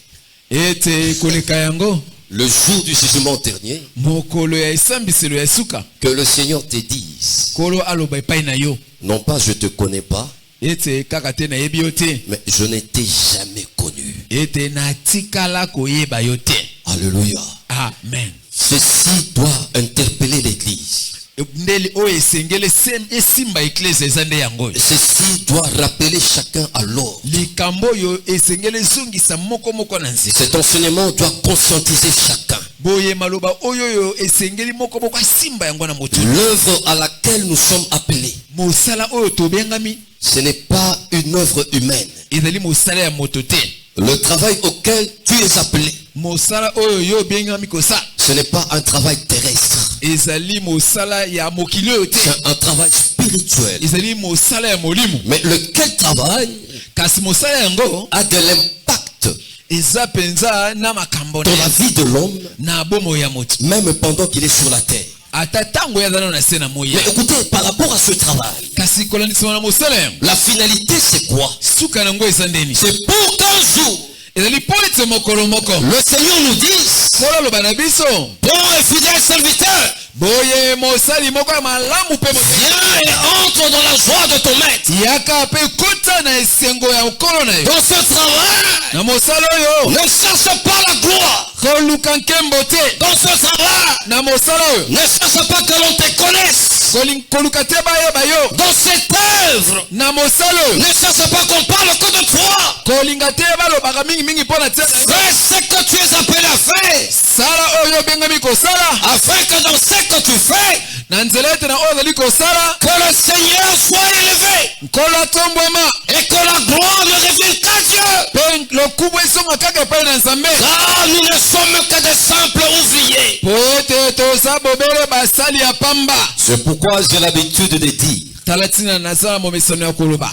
ete koleka yango le jour du jugement dernier, mokolo ya esambiselo ya suka que le Seigneur te dise, kolo aloba epai na yo non pas je te connais pas, ete kaka te nayebi yo te mais je ne t'ai jamais connu. ete natikala koyeba yo te. Alléluia. Amen. Ceci doit interpeller l'église. ndeli oyo esengeli esimba eklese eza nde yango oyo. Ceci doit rappeler chacun à l'ordre. likambo oyo esengeli ezongisa moko moko na nzela. Cet enseignement doit conscientiser chacun. boye maloba oyo oyo esengeli moko moko asimba yango na moto. L'œuvre à laquelle nous sommes appelés, mosala oyo tobengami ce n'est pas une œuvre humaine. ezali mosala ya moto te. Le travail auquel tu es appelé, mosala oyo yo obengami kosala ce n'est pas un travail terrestre. ezali mosala ya mokili oyo te. C'est un travail spirituel. ezali mosala ya molimo. Mais lequel travail kasi mosala yango a de l'impact eza penza na makambo dans la vie de l'homme, na bomo ya moto. même pendant qu'il est sur la terre. ata tango yazana na se na moya. Mais écoutez, par rapport à ce travail, kasi kolandisama na mosala yango la finalité c'est quoi? suka nango eza ndeni. C'est pour qu'un jour, ezali po ete mokolo moko le Seigneur nous dise, kolo aloba na biso bon et fidèle serviteur, boye mosali moko ya malamu mpe moto viens et entre dans la joie de ton maître. yaka mpe kota na esengo ya nkolo na yo. Dans ce travail, na mosala oyo ne cherche pas la gloire. koluka nkembo te. Dans ce travail, na mosala oyo ne cherche pas que l'on te connaisse. koluka te bayeba yo. Dans cette œuvre, na mosala oyo ne cherche pas qu'on parle que de toi. kolinga te balobaka mingimingi mpo na te. Fais ce que tu es appelé à faire, sala oyo obengami kosala afin que dans ce que tu fais, na nzela ete na oyo ozali kosala que le Seigneur soit élevé nkolo atombwama et que la gloire ne revienne qu'à Dieu. mpe lokumu esonga kaka epai na nzambe. Car nous ne sommes que des simples ouvriers. po ete toza bobele basali ya pamba. C'est pourquoi j'ai l'habitude de dire tala ntina nazala momesano ya koloba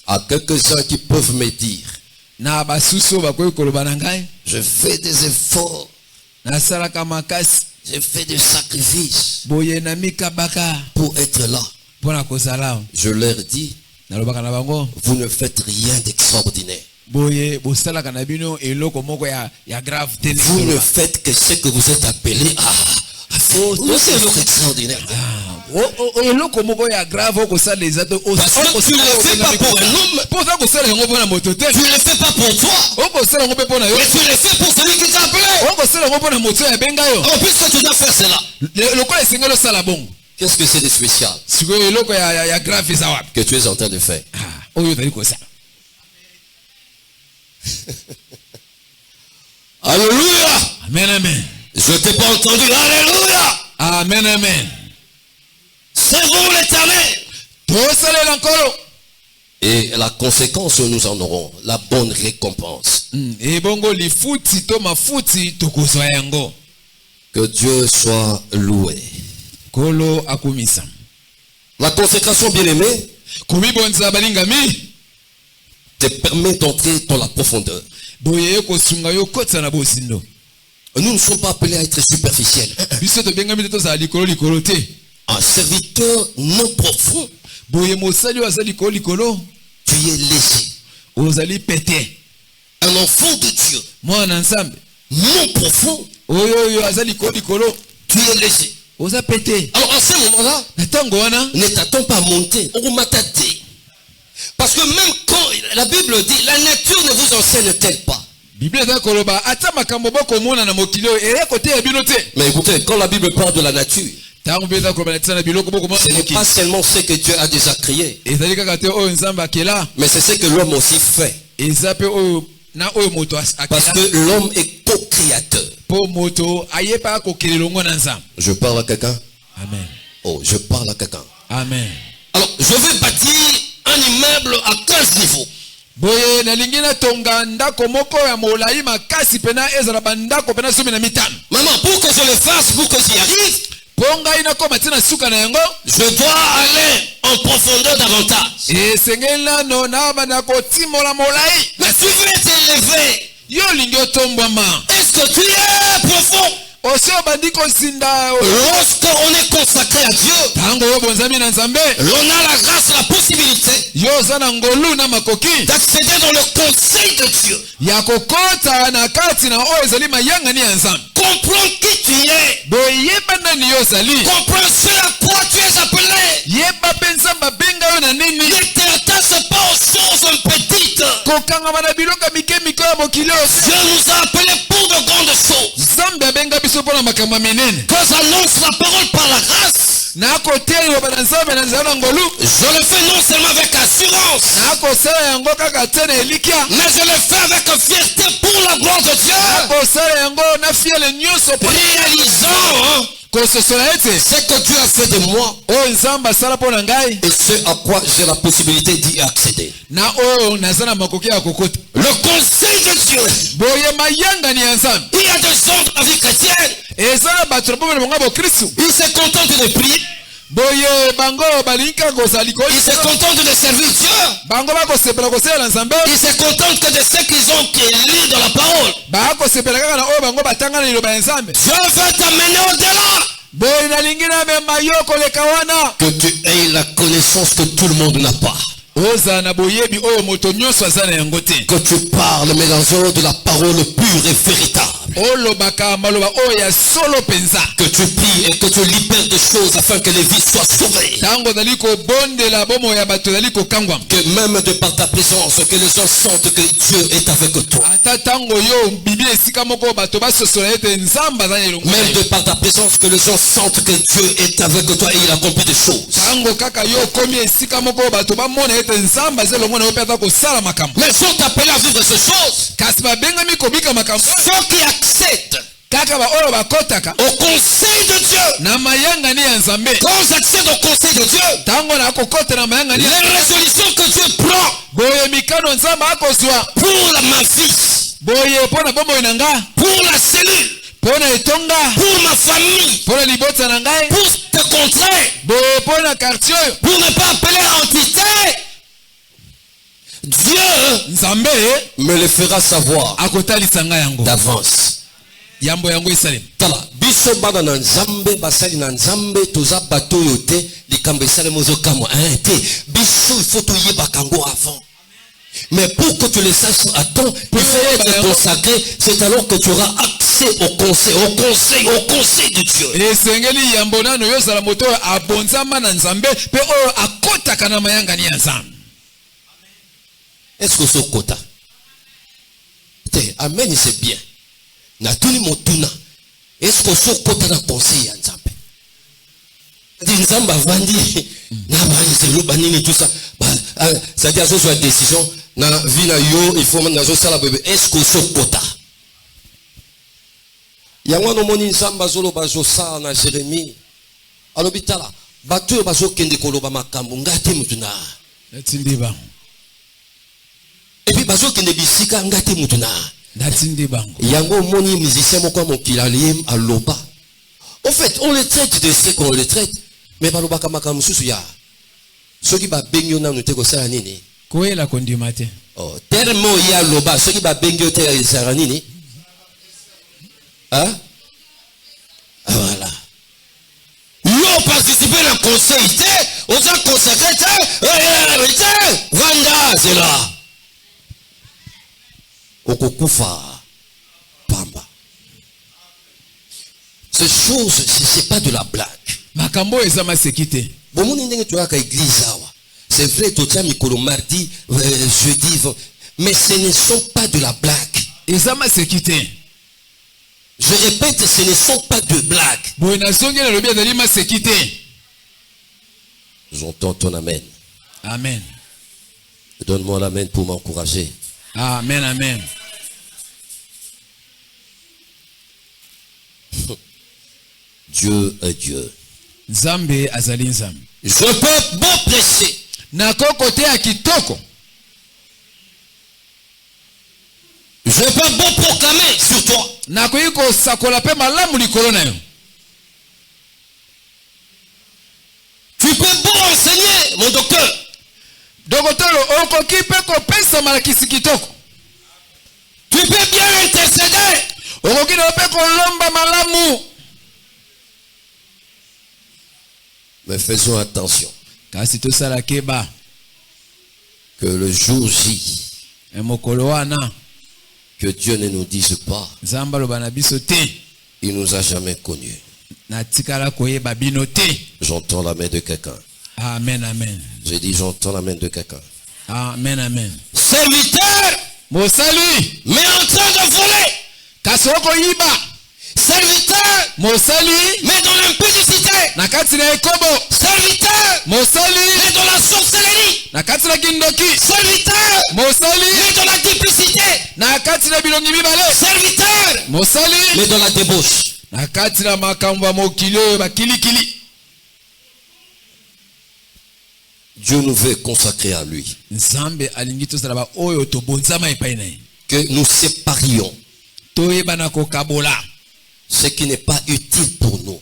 à quelques-uns qui peuvent me dire, na basusu oyo bakoki koloba na ngai je fais des efforts, nasalaka makasi je fais des sacrifices boye na mikabaka pour être là. mpo na kozala. Je leur dis, nalobaka na bango vous ne faites rien d'extraordinaire. boye bosalaka na bino eloko moko ya grave te. Vous ne faites que ce que vous êtes appelé à faire. C'est l'œuvre extraordinaire. eloko moko ya grave okosala eza te. Parce que tu ne le fais pas pour un homme, mpo oza kosala yango mpo na moto te. tu ne le fais pas pour toi, okosala yango mpe mpo na yo. mais tu le fais pour celui qui t'a appelé. okosala yango mpo na moto oyo abenga yo. En plus que tu dois faire cela, lokola esengeli osala bongo qu'est-ce que c'est de spécial sikoyo eloko ya grave eza wapi que tu es en train de faire? oyo ozali kosala. Alléluia. Amen, amen. Je t'ai pas entendu. Alléluia. Amen, amen. Servons l'Éternel. tosalela nkolo. Et la conséquence, nous en aurons la bonne récompense. ebongo lifuti to mafuti tokozwa yango. Que Dieu soit loué. Kolo akumisa. La consécration, bien-aimée, komibonza balingami te permet d'entrer dans la profondeur. boye kosunga yo kotsa na bosindo. Nous ne sommes pas appelés à être superficiels. biso tobengami te tozala likolo te. Un serviteur non profond, boye mosali oyo aza likolo tu es léger. ozali pete. Un enfant de Dieu mwana nzambe non profond, oyo aza likolo tu es léger. oza pete. Alors à ce moment-là, na ntango wana ne t'attends pas à monter. Parce que même quand la Bible dit, la nature ne vous enseigne-t-elle pas? biblia eza koloba ata makambo bokomona na mokili oyo eya koteya bino te. Mais écoutez, quand la Bible parle de la nature, ntango mpe eza koloba na tina na biloko bokomona ce na n'est pas mokili seulement ce que Dieu a déjà créé, ezali kaka te oyo nzambe akela, mais c'est ce que l'homme aussi fait. eza mpe oyo na oyo moto Parce akela que l'homme est co-créateur. mpo moto ayeba kokela elongo na nzambe. Je parle à quelqu'un? Amen. Oh, je parle à quelqu'un. Amen. Alors, je vais bâtir un immeuble à 15 niveaux. boye nalingi natonga ndako moko ya molai makasi pena ezala bandako pena 15. Maman, pour que je le fasse, pour que j'y arrive, mpo ngai nakoma tina suka na yango je dois aller en profondeur davantage. esengeli nano nabanda kotimola molai. Mais tu veux être élevé. yo olingi otombwama. Est-ce que tu es profond? Lorsqu'on est consacré à Dieu, on a la grâce, la possibilité d'accéder dans le conseil de Dieu. Comprends qui tu es. Comprends ce à quoi tu es appelé. Ne t'attache pas aux choses petites. Dieu nous a appelés pour de grandes choses. Quand j'annonce la parole par la grâce, je le fais non seulement avec assurance, mais je le fais avec fierté pour la gloire de Dieu. Réalisant ce que Dieu a fait de moi et ce à quoi j'ai la possibilité d'y accéder. Le conseil de Dieu. Il y a des ordres à vie chrétienne. Il se contente de prier. Il se contente de servir Dieu. Il se contente que de ce qu'ils ont lu dans la parole. Je veux t'amener au-delà. Que tu aies la connaissance que tout le monde n'a pas. Que tu parles mélangeant de la parole pure et véritable. Que tu pries et que tu libères des choses afin que les vies soient sauvées. Que même de par ta présence, que les gens sentent que Dieu est avec toi. Même de par ta présence, que les gens sentent que Dieu est avec toi et il accomplit des choses. Mais sont appelés à vivre ces choses. Ceux qui acceptent au conseil de Dieu. Quand j'accède au conseil de Dieu, les résolutions que Dieu prend pour ma vie, pour la cellule, pour ma famille, pour te contrer, pour ne pas appeler entité, Dieu me le fera savoir d'avance. Tala biso bana na nzambe basali na nzambe toza bato yote likambo esale mozo kamo te biso il faut toyeba kango avant. Mais pour que tu le saches à temps, il faut être consacré. C'est alors que tu auras accès au conseil de Dieu. Est-ce que ce quota? Amen, c'est bien. Natuni motuna. Est-ce que ce quota na conseil à Nzambe? Nzamba vandi. Na bani c'est le banini tout ça. C'est-à-dire que soit décision na vie na yo il faut na zo sala bébé. Est-ce que ce quota? Yango no moni Nzamba zolo bazo sa na Jérémie. Alobitala bato bazo kende koloba makambo ngate mutuna. Tindiba. Et puis bazo kende bisika ngate mutuna. Tindiba. Yango moni musicien moko mokila liem aloba. En fait, on les traite de ce qu'on les traite, mais baloba kamaka mususu ya. Ceux qui ba bengyo na nute ko sala nini? Koe la kondimate. Oh, termo ya loba, ceux qui ba bengyo te ya sala nini? Hein? Ah, voilà. Yo participer à conseil, on a consacré, Vanda, c'est là. Okokufa, Pamba. Ces choses, c'est pas de la blague. Makambo ezama sekite. Bon, mon indénié, tu as qu'à église, c'est vrai, tu as mikolo mardi, jeudi, mais ce ne sont pas de la blague. Ezama sekite. Je répète, ce ne sont pas de blagues. J'entends ton amen. Amen. Donne-moi l'amen pour m'encourager. Amen, amen. Dieu est Dieu. Nzambe azali nzambe. Je peux beau prêcher. Nako kote ya kitoko. Je peux beau proclamer sur toi. Nako yiko sakola pe malamu likolo na yo. Tu peux beau enseigner, mon docteur. Dokotolo okoki pe kopesa malakisi kitoko. Tu peux bien intercéder. okoki na pe kolomba malamu. Mais faisons attention Kasi tosala keba que le jour J, mokolo wana que Dieu ne nous dise pas, Nzambe aloba na biso te il nous a jamais connus. na tikala koyeba bino te. J'entends la main de quelqu'un. Amen, amen. J'ai dit j'entends la main de quelqu'un. Amen, amen. Serviteur, Mosali mais en train de voler. kasi okoyiba. Serviteur, Mosali mais dans l'impudicité. na kati na ekobo. Serviteur, Mosali mais dans la sorcellerie. na kati na kindoki. Serviteur, Mosali mais dans la duplicité. na kati na bilongi mibale. Serviteur, Mosali mais dans la débauche. na kati na makambo ya mokili oyo bakilikili. Dieu nous veut consacrer à lui. Nzambe alingi tosala ba oyo tobonzama epai na ye. Que nous séparions Toyebana kokabola ce qui n'est pas utile pour nous.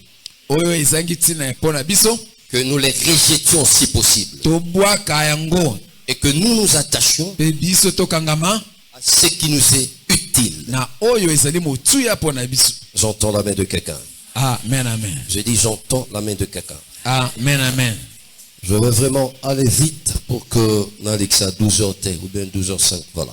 oyo ezangi ntina mpo na biso. Que nous les rejetions si possible. Tobwaka yango Et que nous nous attachions mpe biso tokangama à ce qui nous est utile. na oyo ezali motuya mpo na biso. J'entends la main de quelqu'un. Amen, amen. Je dis j'entends la main de quelqu'un. Amen, amen. Je vais vraiment aller vite pour que Nalix à 12h10 ou bien 12h05. Voilà.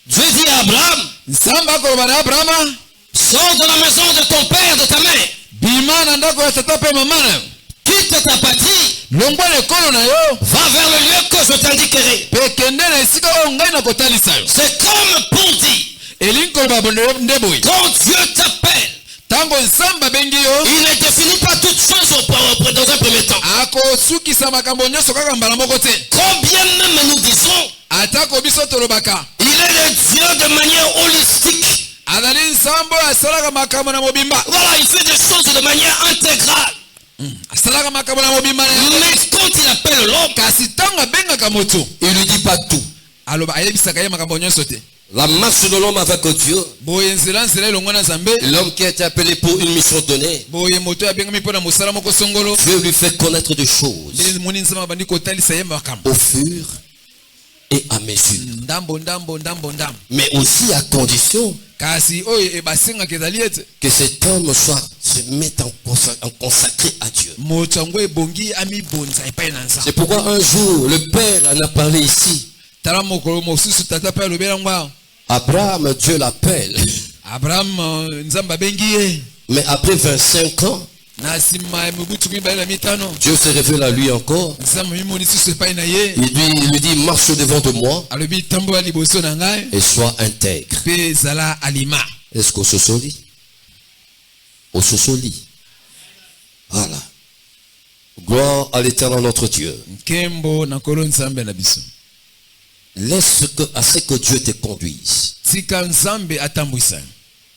Dieu dit à Abraham, Nzambe akoloba na Abrahama, sors de la maison de ton père, de ta mère. bima na ndako ya tata mpe mama na yo. Quitte ta patrie, Longwa na ekolo na yo va vers le lieu que je t'indiquerai. mpe kende na esika oyo ngai nakotalisa yo. C'est comme pour dire, Elingi koloba nde boye. quand Dieu t'appelle, Ntango Nzambe abengi yo, il ne définit pas toutes choses dans un premier temps. akosukisa makambo nyonso kaka mbala moko te. Combien même nous disons, Atako biso tolobaka il est le Dieu de manière holistique. azali Nzambe oyo asalaka makambo na mobimba. Voilà, il fait des choses de manière intégrale. Asalaka makambo na mobimba na yango. Mais quand il appelle l'homme, Kasi ntango abengaka moto, il ne lui dit pas tout. aloba ayebisaka ye makambo nyonso te. La marche de l'homme avec Dieu, Boye nzela elongo na Nzambe. l'homme qui a été appelé pour une mission donnée, Boye moto oyo abengami mpo na mosala moko songolo. Dieu lui fait connaître des choses Nde moni Nzambe abandi kotalisa ye makambo. au fur et à mesure. Ndambo ndambo. Mais aussi à condition Kasi oyo ebasengaka ezali ete que cet homme se mette en consacré à Dieu. moto yango ebongi amibonza epai na Nzambe. C'est pourquoi un jour, le Père en a parlé ici. Tala mokolo mosusu tata mpe alobela yango. Abraham, Dieu l'appelle. Abraham Nzambe abengi ye. Mais après 25 ans, Na nsima ya mibutu mibale na mitano, Dieu se révèle à lui encore. Nzambe mimoni susu epai na ye. Il lui dit, marche devant de moi Alobi tambola liboso na ngai et sois intègre. mpe ezala alima. Est-ce qu'on se solit? On se solit. Voilà. Gloire à l'éternel notre Dieu. Nkembo na kolo Nzambe na biso. Laisse à ce que Dieu te conduise. Tika Nzambe atambwisa.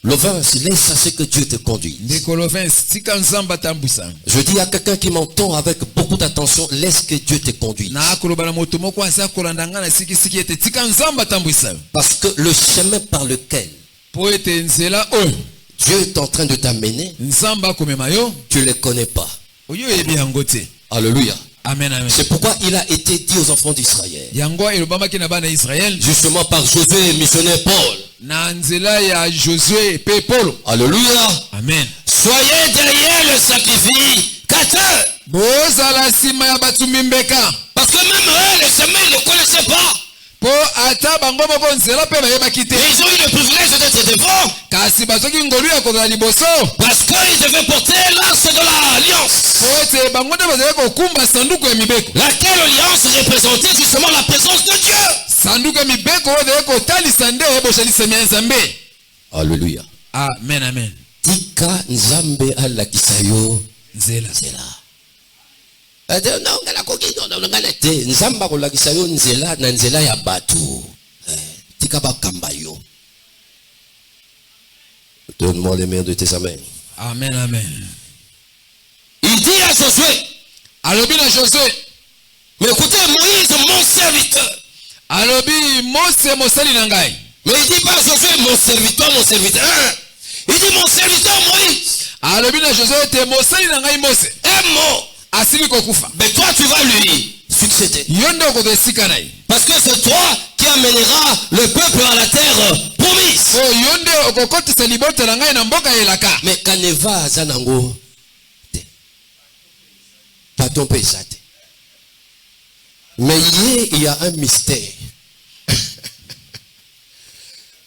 Lovins, laisse à ce que Dieu te conduise. Ndeko Lovins, tika Nzambe atambwisa. Je dis à quelqu'un qui m'entend avec beaucoup d'attention, laisse que Dieu te conduise. Na koloba na moto moko aza kolanda nga na sikisiki ete tika Nzambe atambwisa. Parce que le chemin par lequel Po ete nzela oyo Dieu est en train de t'amener, Nzambe akomema yo, tu ne le connais pas. oyo eyebi yango te. Alléluia. Amen, amen. C'est pourquoi il a été dit aux enfants d'Israël, Yango elobamaki na bana Israël justement par Josué, missionnaire Paul. na nzela ya Josué pe Paulo. Alléluia. Amen. Soyez derrière le sacrificateur. Bozala nsima ya batumbi mbeka. Parce que même eux, le chemin, ils ne connaissaient pas. Po ata bango moko nzela mpe bayebaki te. Ils ont eu le privilège d'être devant. Kasi bazoki ngolu ya kozala liboso. Parce qu'ils devaient porter l'anse de l'alliance. Po ete bango nde bazali kokumba sanduku ya mibeko. Laquelle alliance représentait justement la présence de Dieu. Sanduku ya mibeko oyo ezali kotalisa nde eboshalisami ya Nzambe. Alléluia. Amen, amen. Tika nzambe alakisayo Nzela. nzela. Nzamba kolakisa yo nzela na nzela ya batu. Tika bakamba yo. Donne-moi les mains de tes amens. Amen, amen. Il dit à Josué, Alobi na Josué, mais écoutez Moïse, mon serviteur. alobi Mose mosali na ngai. Mais il dit pas à Josué, mon serviteur, mon serviteur. Il dit mon serviteur Moïse. Alobi na Josué te mosali na ngai Mose. Un mot. Asili kokufa. Mais toi tu vas lui succéder. Yo nde okozala esika na ye. Parce que c'est toi qui amènera le peuple à la terre promise. Oh yonde okokotisa libota na ngai na mboka elaka. Mais kaneva zanango te. Pardon pesate. Mais il y a un mystère.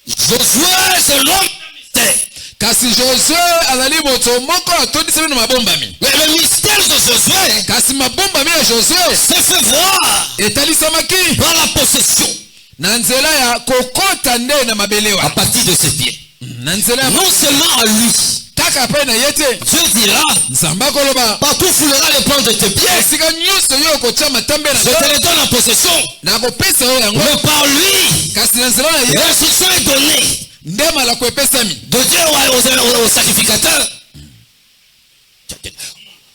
Josué c'est l'homme mystère. Kasi Josué azali moto moko atondisa na mabombami. Mais le mystère de Josué, kasi mabombami ya Josué se fait voir etalisamaki par la possession na nzela ya kokota nde na mabelewa à partir de ses pieds. na nzela Non seulement à lui, kaka pe na yete Dieu dira, nzamba koloba partout foulera les plantes de tes pieds. esika nyonso yo kotia matambe na Je te les donne en possession. na kopesa yo yango Mais par lui, kasi na nzela na ye l'instruction est donnée nde malako epesami de dire aux sacrificateurs.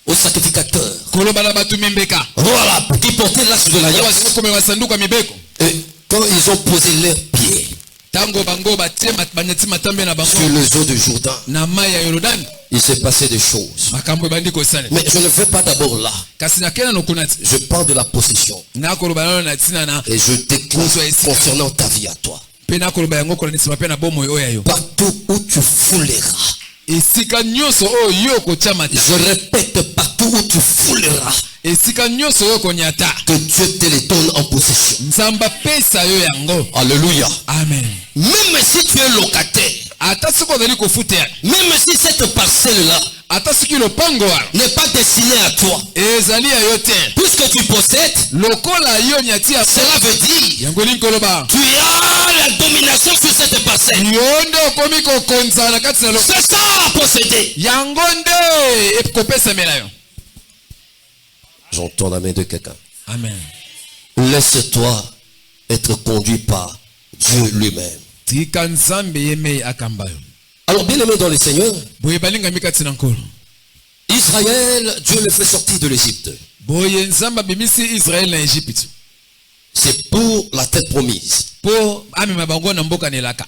Aux sacrificateurs. koloba na bato mimbeka Voilà, qui portaient l'astre de l'alliance. komema sanduku ya mibeko Et quand ils ont posé leurs pieds tango bango batie banyati matambe na bango sur les eaux de Jourdain, na mai ya Yordani il s'est passé des choses. makambo ebandi kosala Mais je ne vais pas d'abord là. kasi nakena nokuna ti Je parle de la possession. nakoloba nano na ntina na Et je déclare concernant ta vie à toi. mpe nakoloba yango kolanisima mpe na bomoi oyo yo Partout où tu fouleras. esika nyonso oyo yo kotia mata Je répète, partout où tu fouleras, esika nyonso oyo konyata que Dieu te les donne en possession. nzambe apesa yo yango Alléluia. amen Même si tu es locataire, ata soki ozali kofuta même si cette parcelle-là ata soki lopango wana n'est pas destinée à toi, ezali ya yo te puisque tu possèdes, lokola yo nyati ya cela veut dire yango elingi koloba tu as la domination sur cette parcelle. yo nde okomi kokonza na kati na lo C'est ça à posséder. yango nde ekopesamela yo J'entends la main de quelqu'un. amen Laisse-toi être conduit par Dieu lui-même. tika nzambe ye mei akamba yo Alors, bien aimé dans le Seigneur, boye balingami kati na nkolo Israël, Dieu le fait sortir de l'Égypte. boye nzambe abimisi israele na egypte C'est pour la terre promise. mpo amema bango na mboka na elaka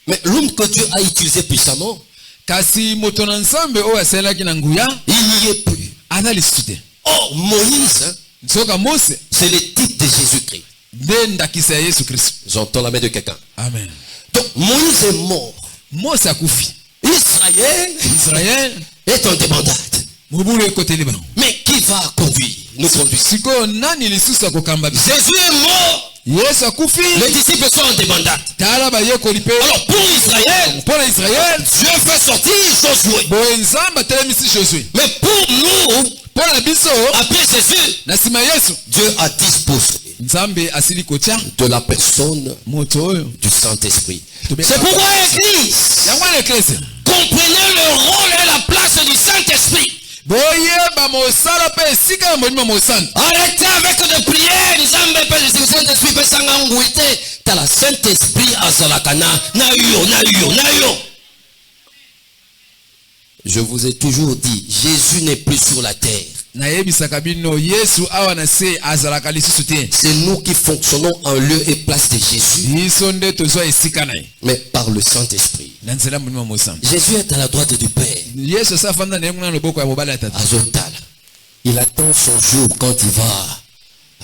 Mais l'homme que Dieu a utilisé puissamment, kasi moto na nzambe oyo asalelaki na nguya il n'y est plus. aza lisusu te Oh, Moïse, hein, soka mose c'est le type de Jésus-Christ. nde ndakisa ya yesu kristo J'entends la main de quelqu'un. amen Donc, Moïse est mort. mose akufi Israël israele est en débandade. mobulu ekoteli bango Mais qui va nous conduire? sikoyo nani lisusu akokamba biso Jésus est mort. yesu akufi Les disciples sont en débandade. tala bayekoli mpe Alors, pour Israël, mpo na israele Dieu fait sortir Josué. boye nzambe atelemisi josue Mais pour nous, mpo na biso après Jésus, na nsima ya yesu Dieu a disposé nzambe asili kotia de la personne moto oyo du Saint-Esprit. C'est pourquoi Église, yango wana eklese comprenez le rôle et la place du Saint-Esprit. boyeba mosala mpe esika ya molimo mosana Arrêtez avec de prier. Le Saint-Esprit peut s'enganger. T'as la Saint-Esprit à Zalakana. Nayo. Je vous ai toujours dit, Jésus n'est plus sur la terre. nayebisaka bino yesu awa na se azalaka lisusu te C'est nous qui fonctionnons en lieu et place de Jésus, biso nde tozwa esika na ye mais par le Saint-Esprit. na nzela molimo mosana Jésus est à la droite du Père. yesu asa afanda na ye kuna na loboko ya mobali ya tata Azotala. Il attend son jour quand il va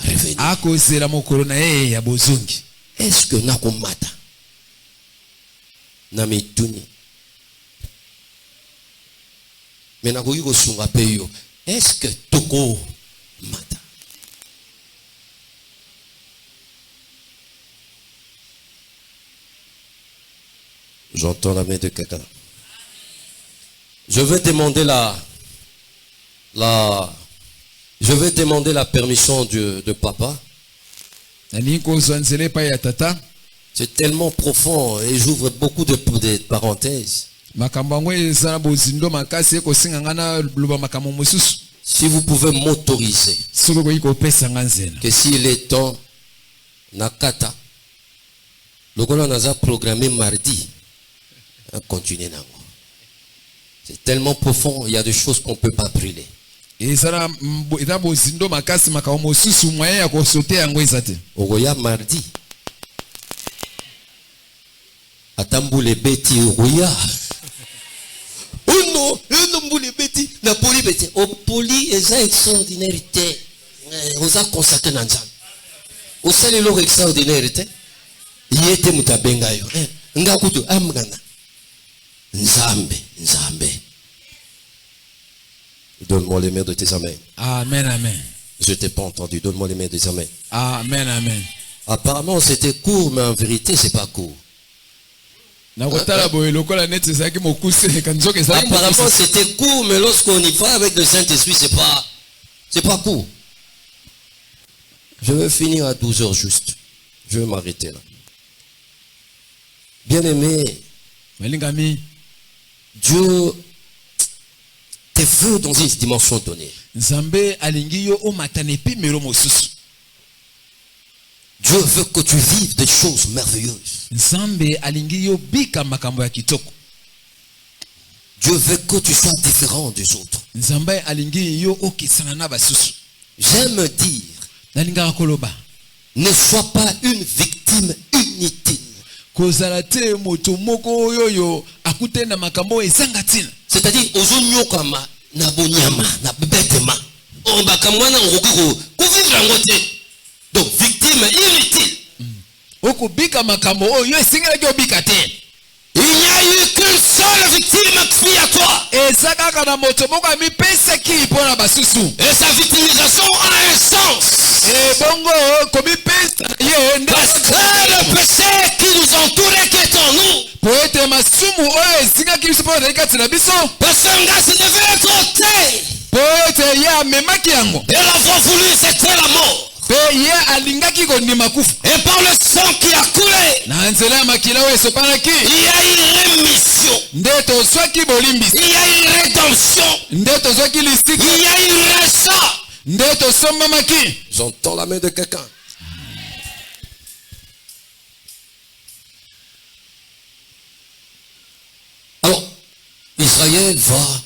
revenir. akozela mokolo na ye ya bozongi Est-ce que nakomata na mituni? Mais nakoki kosunga pe yo. Est-ce que toko mata? J'entends la main de quelqu'un. Je vais demander la permission de papa. nalingi kozwa nzela epai ya tata C'est tellement profond et j'ouvre beaucoup de parenthèses. makambo yango eza na bozindo makasi ekosinga ngai na loba makambo mosusu Si vous pouvez m'autoriser soki okoki kopesa nga nzela que s'il est temps, nakata, lokola naza programmé mardi, continuez nango. C'est tellement profond, il y a des choses qu'on ne peut pas brûler. eza bozindo makasi makambo mosusu moyen ya kosote yango eza te Ogoya mardi. Atambule beti ogoya. Oh non, mbule beti na poli beti. O poli eza extraordinaire te. Oza consacré na nzambe. Osali lo extraordinaire te. Yete mutabenga yo. ngakutu amgana nzambe nzambe. Donne-moi les mains de tes amens. Amen, amen. Je t'ai pas entendu. Donne-moi les mains de tes amens. Amen, amen. Apparemment c'était court, mais en vérité c'est pas court. Apparemment c'était court, mais lorsqu'on y va avec le Saint-Esprit, c'est pas court. Je vais finir à 12 heures juste. Je vais m'arrêter là. Bien-aimé, Dieu te veut dans une dimension donnée. Dieu veut que tu vives des choses merveilleuses. Dieu veut que tu sois différent des autres. J'aime dire, ne sois pas une victime inutile. C'est-à-dire, donc, victime inutile. Il n'y a eu qu'une seule victime qui est à toi. Et sa victimisation a un sens. Parce que le péché qui nous entourait, qui est en nous. Parce qu'un gars devait être ôté. Et l'avoir voulu, c'était la mort. Et par le sang qui a coulé, il y a une rémission, il y a une rédemption, il y a une rachat. J'entends la main de quelqu'un. Alors, Israël va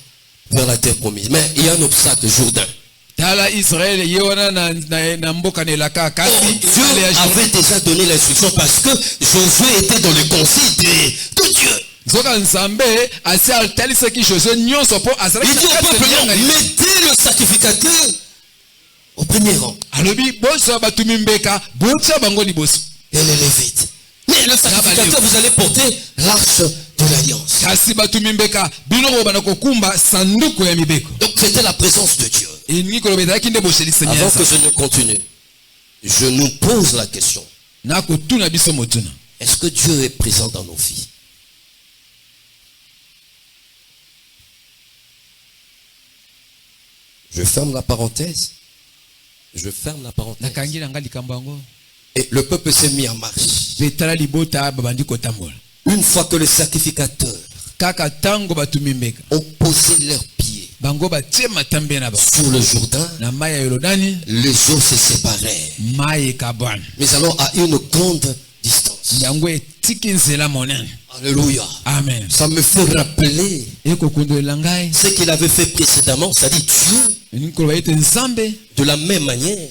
vers la terre promise, mais il y a un obstacle, Jourdain. Dieu avait déjà donné l'instruction parce que Josué était dans le conseil de Dieu. Il dit au peuple, mettez le sacrificateur au premier rang. Et les Lévites. Mais le sacrificateur, vous allez porter l'arche de l'alliance. Donc c'était la présence de Dieu. Avant que je ne continue, je nous pose la question. Est-ce que Dieu est présent dans nos vies? Je ferme la parenthèse. Et le peuple s'est mis en marche. Une fois que les sacrificateurs ont posé leurs pieds sur le Jourdain, les eaux se séparèrent. Mais alors à une grande distance. Alléluia. Amen. Ça me fait rappeler ce qu'il avait fait précédemment, c'est-à-dire Dieu de la même manière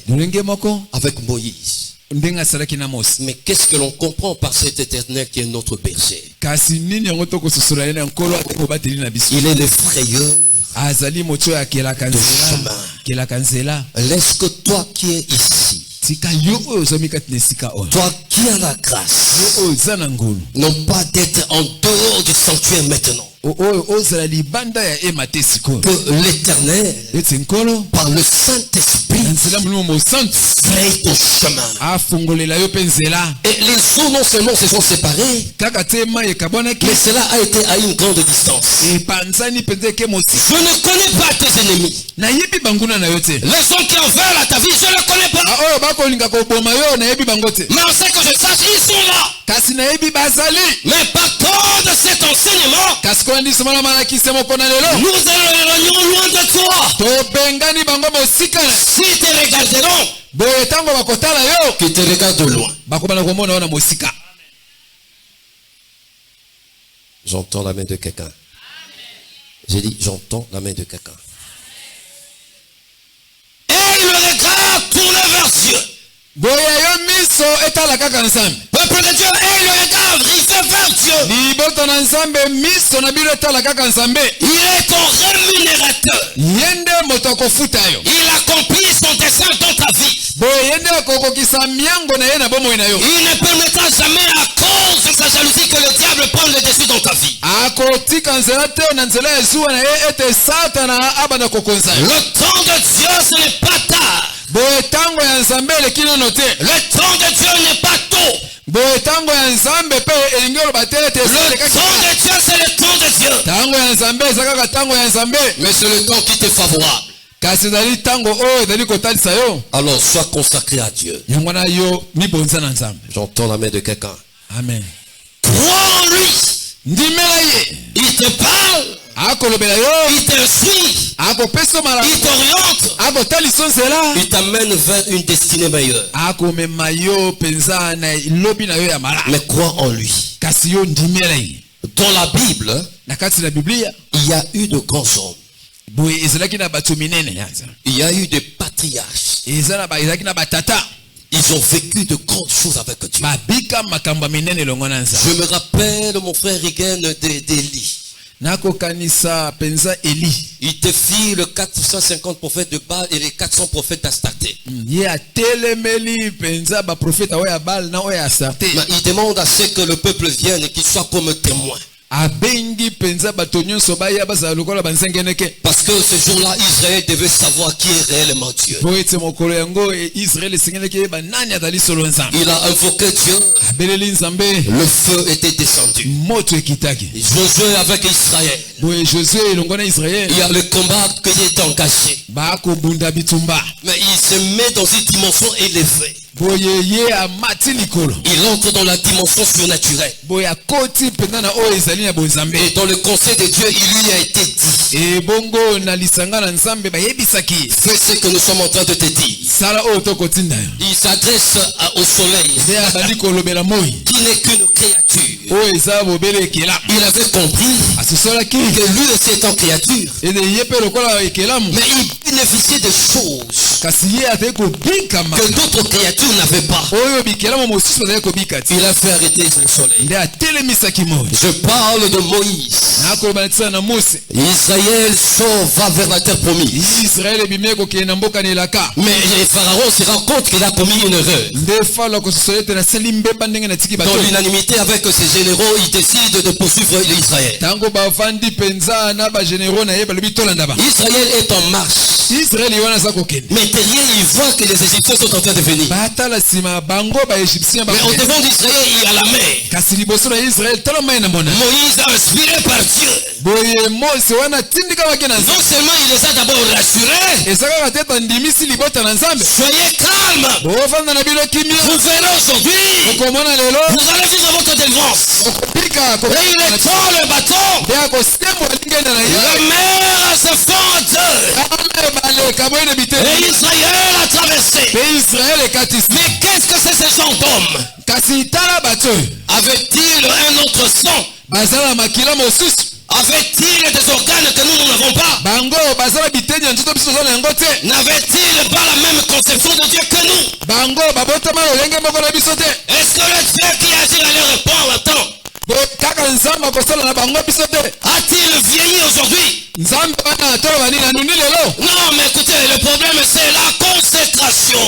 avec Moïse. Mais qu'est-ce que l'on comprend par cet éternel qui est notre berger? Il est le frayeur de chemin. Laisse que toi qui es ici, toi qui as la grâce, non pas d'être en dehors du sanctuaire maintenant, que l'Éternel, par le Saint-Esprit, fraye ton chemin. Et les eaux non seulement se sont séparées, mais cela a été à une grande distance. Je ne connais pas tes ennemis. Les gens qui en veulent à ta vie, je ne les connais pas. Mais on sait que je sache, ils sont là. Mais par cause de cet enseignement, nous éloignons loin de toi. Si te regarderont, qu'ils te regardent de loin. J'entends la main de quelqu'un. J'ai dit, j'entends la main de quelqu'un. Et il me regarde tourné vers Dieu. Peuple de Dieu, et il regarde, il fait vers Dieu. Il est ton rémunérateur. Il accomplit son dessein dans ta vie. Il ne permettra jamais à cause de sa jalousie que le diable prenne le dessus dans ta vie. Le temps de Dieu, ce n'est pas tard. Le temps de Dieu n'est pas tôt. Le temps de Dieu, c'est le temps de Dieu. Mais c'est le temps qui t'est favorable. Alors sois consacré à Dieu. J'entends la main de quelqu'un. Amen. Crois en lui. Il te parle. Il t'instruit. Il t'oriente. Il t'amène vers une destinée meilleure. Mais crois en lui. Dans la Bible, il y a eu de grands hommes. Il y a eu des patriarches. Ils ont vécu de grandes choses avec Dieu. Je me rappelle mon frère Rigen d'Élie. Il te fit le 450 prophètes de Baal et les 400 prophètes d'Astarté. Mais il demande à ce que le peuple vienne et qu'il soit comme témoin. Parce que ce jour-là, Israël devait savoir qui est réellement Dieu. Il a invoqué Dieu. Le feu était descendu. Josué avec Israël. Il y a le combat qui est engagé. Mais il se met dans une dimension élevée. Il entre dans la dimension surnaturelle. Et dans le conseil de Dieu, il lui a été dit: fais ce que nous sommes en train de te dire. Il s'adresse au soleil, qui n'est qu'une créature. Il avait compris que lui aussi est en créature, mais il bénéficiait de choses que d'autres créatures n'avaient pas. Il a fait arrêter le soleil. Je parle de Moïse. Israël sort, va vers la terre promise. Mais les pharaons se rendent compte qu'il a commis une erreur. Dans l'unanimité avec ses généraux, ils décident de poursuivre Israël. Israël est en marche. Mais derrière, il voit que les Égyptiens sont en train de venir. Mais au devant d'Israël, il y a la mer. Moïse a inspiré par Dieu. Non seulement il les a d'abord rassurés. Soyez calmes. Vous verrez aujourd'hui. Vous allez vivre votre délivrance. Et il étend le bâton. La mer se fend en deux. Et Israël a traversé. Mais qu'est-ce que c'est ce genre d'homme? Avait-il un autre sang? Avait-il des organes que nous n'avons pas? N'avait-il pas la même conception de Dieu que nous? Est-ce que le Dieu qui agit allait répondre à temps? A-t-il vieilli aujourd'hui? Non, mais écoutez, le problème c'est la consécration.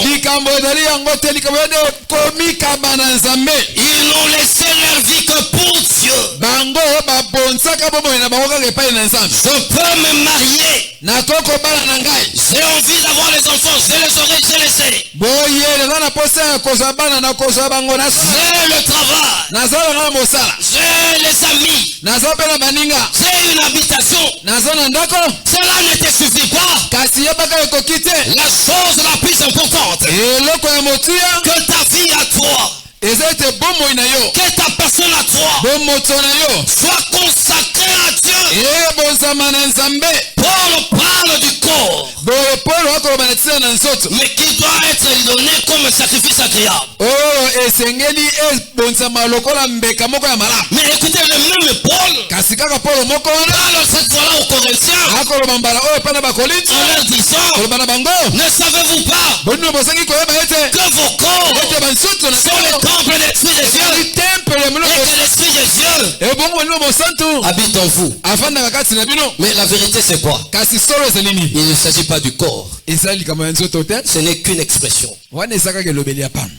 Ils n'ont laissé leur vie que pour Dieu. Je peux me marier. J'ai envie d'avoir les enfants. Je les aurai, je les sais. J'ai le travail. J'ai les amis. J'ai une habitation. Cela ne te suffit pas. La chose la plus importante, que ta vie à toi, que ta personne à toi soit consacrée à Dieu. Paul parle du corps, mais qui doit être donné comme sacrifice agréable. Mais écoutez, le même Paul parle cette fois-là aux Corinthiens en leur disant: ne savez-vous pas que vos corps sont le temple de l'Esprit de Dieu? que l'Esprit de Dieu habite en vous. Mais la vérité c'est quoi? Il ne s'agit pas du corps. Ce n'est qu'une expression.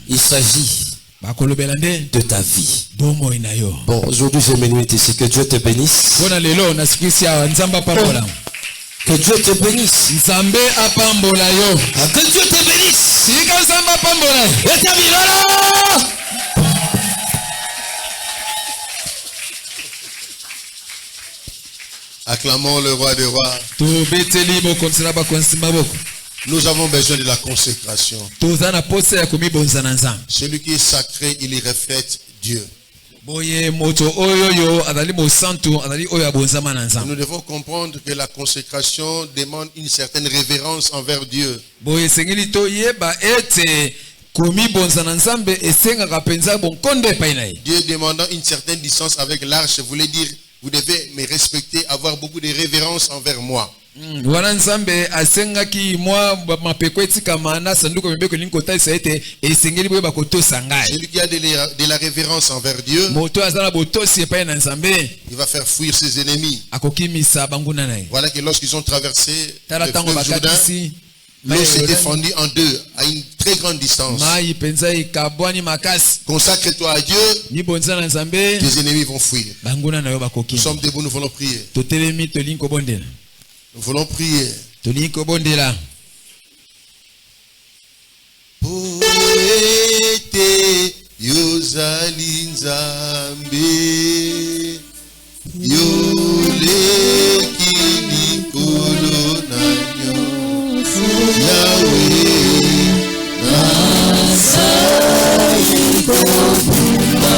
Il s'agit de ta vie. Bon, aujourd'hui j'ai mes nuits ici. Que Dieu te bénisse. Que Dieu te bénisse. Ah, que Dieu te bénisse. Et ta vie, là. Acclamons le roi des rois. Nous avons besoin de la consécration. Celui qui est sacré, il y reflète Dieu. Nous devons comprendre que la consécration demande une certaine révérence envers Dieu. Dieu demandant une certaine distance avec l'arche voulait dire, vous devez me respecter, avoir beaucoup de révérence envers moi. Celui qui a de la révérence envers Dieu, il va faire fuir ses ennemis. Voilà que lorsqu'ils ont traversé le fleuve Jourdain, l'eau s'est défendue en deux à une très grande distance. Consacre-toi à Dieu, tes ennemis vont fuir. Nous sommes debout, nous voulons prier. Nous voulons prier. Poete yozali nzambe yoleki likolo na nyonso Yahweh nazali kobunda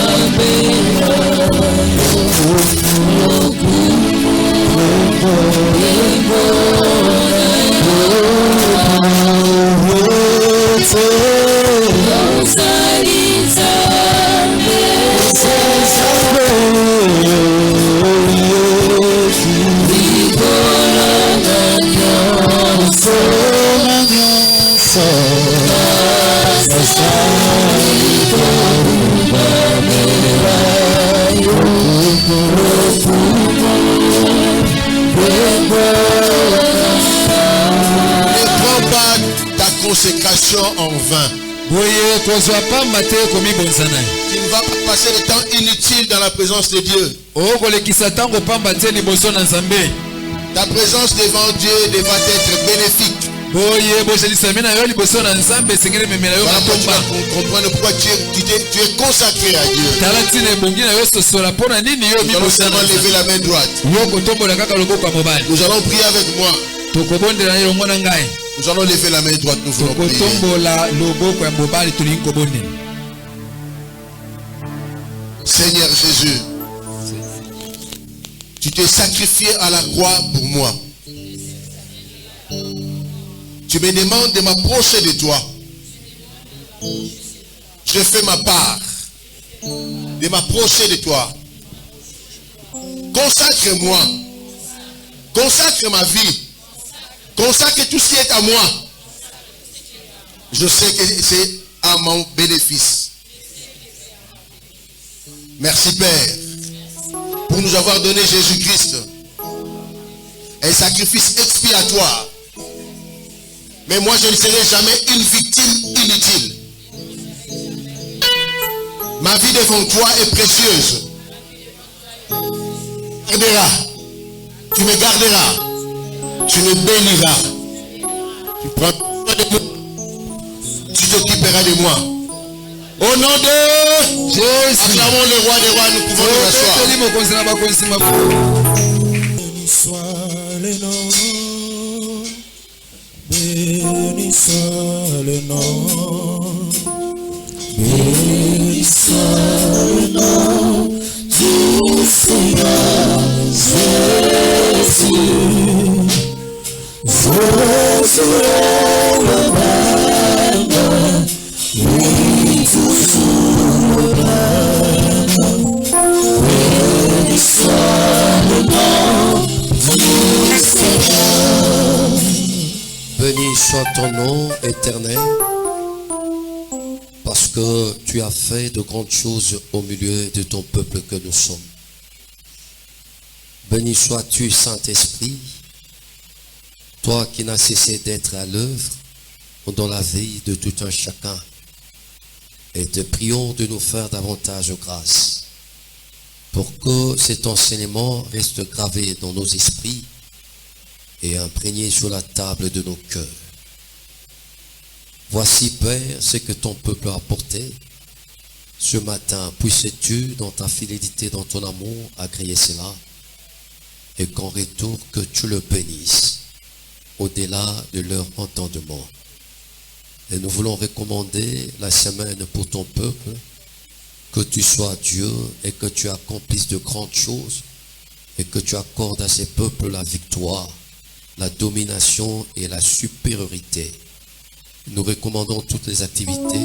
consécration en vain. Tu ne vas pas passer le temps inutile dans la présence de Dieu. Ta présence devant Dieu devra être bénéfique. Voilà pourquoi tu vas comprendre pourquoi tu es consacré à Dieu. Nous allons seulement lever la main droite. Nous allons prier avec moi. Nous allons lever la main droite, nous voulons prier. Seigneur Jésus, tu t'es sacrifié à la croix pour moi. Tu me demandes de m'approcher de toi. Je fais ma part de m'approcher de toi. Consacre-moi. Consacre ma vie. Consacre tout ce qui est à moi. Je sais que c'est à mon bénéfice. Merci Père pour nous avoir donné Jésus-Christ, un sacrifice expiatoire. Mais moi je ne serai jamais une victime inutile. Ma vie devant toi est précieuse. Tu me garderas. Tu me béniras. Tu prends soin de moi. Tu t'occuperas de moi. Au nom de Jésus. Acclamons le roi des rois, nous pouvons nous asseoir. Béni soit le nom. Béni soit le nom. Béni soit le nom du Seigneur Jésus. Jésus est le même, lui toujours le même. Béni soit le nom du Seigneur. Béni soit ton nom éternel, parce que tu as fait de grandes choses au milieu de ton peuple que nous sommes. Béni sois-tu, Saint-Esprit, toi qui n'as cessé d'être à l'œuvre dans la vie de tout un chacun. Et te prions de nous faire davantage grâce pour que cet enseignement reste gravé dans nos esprits et imprégné sur la table de nos cœurs. Voici, Père, ce que ton peuple a apporté ce matin. Puisses-tu, dans ta fidélité, dans ton amour, agréer cela et qu'en retour, que tu le bénisses au-delà de leur entendement. Et nous voulons recommander la semaine pour ton peuple, que tu sois Dieu et que tu accomplisses de grandes choses et que tu accordes à ces peuples la victoire, la domination et la supériorité. Nous recommandons toutes les activités,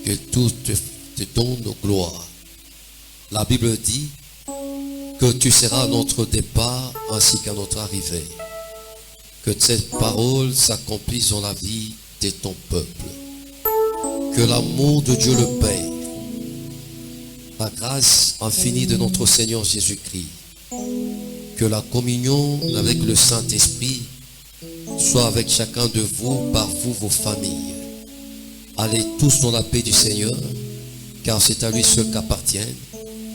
que tout te donne gloire. La Bible dit que tu seras à notre départ ainsi qu'à notre arrivée. Que cette parole s'accomplisse dans la vie de ton peuple. Que l'amour de Dieu le Père, la grâce infinie de notre Seigneur Jésus-Christ, que la communion avec le Saint-Esprit soit avec chacun de vous, par vous, vos familles. Allez tous dans la paix du Seigneur, car c'est à lui seul qu'appartiennent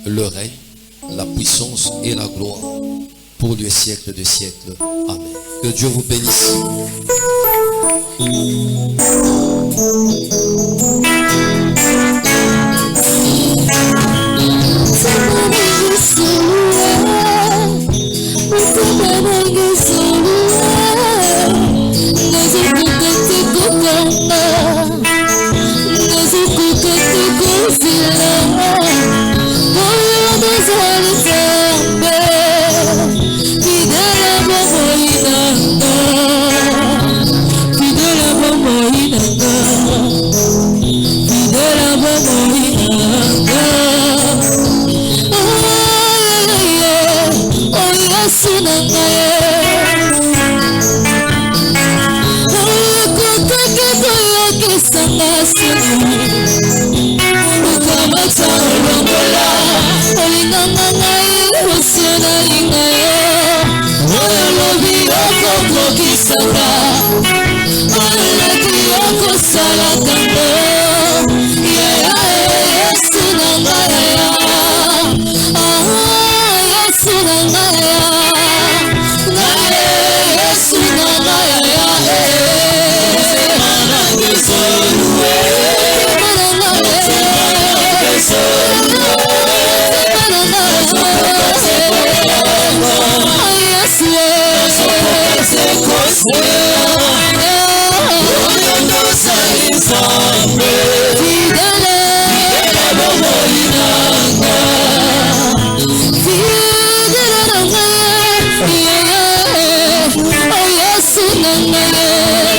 le règne, la puissance et la gloire pour les siècles des siècles. Amen. Que Dieu vous bénisse. Oh yes,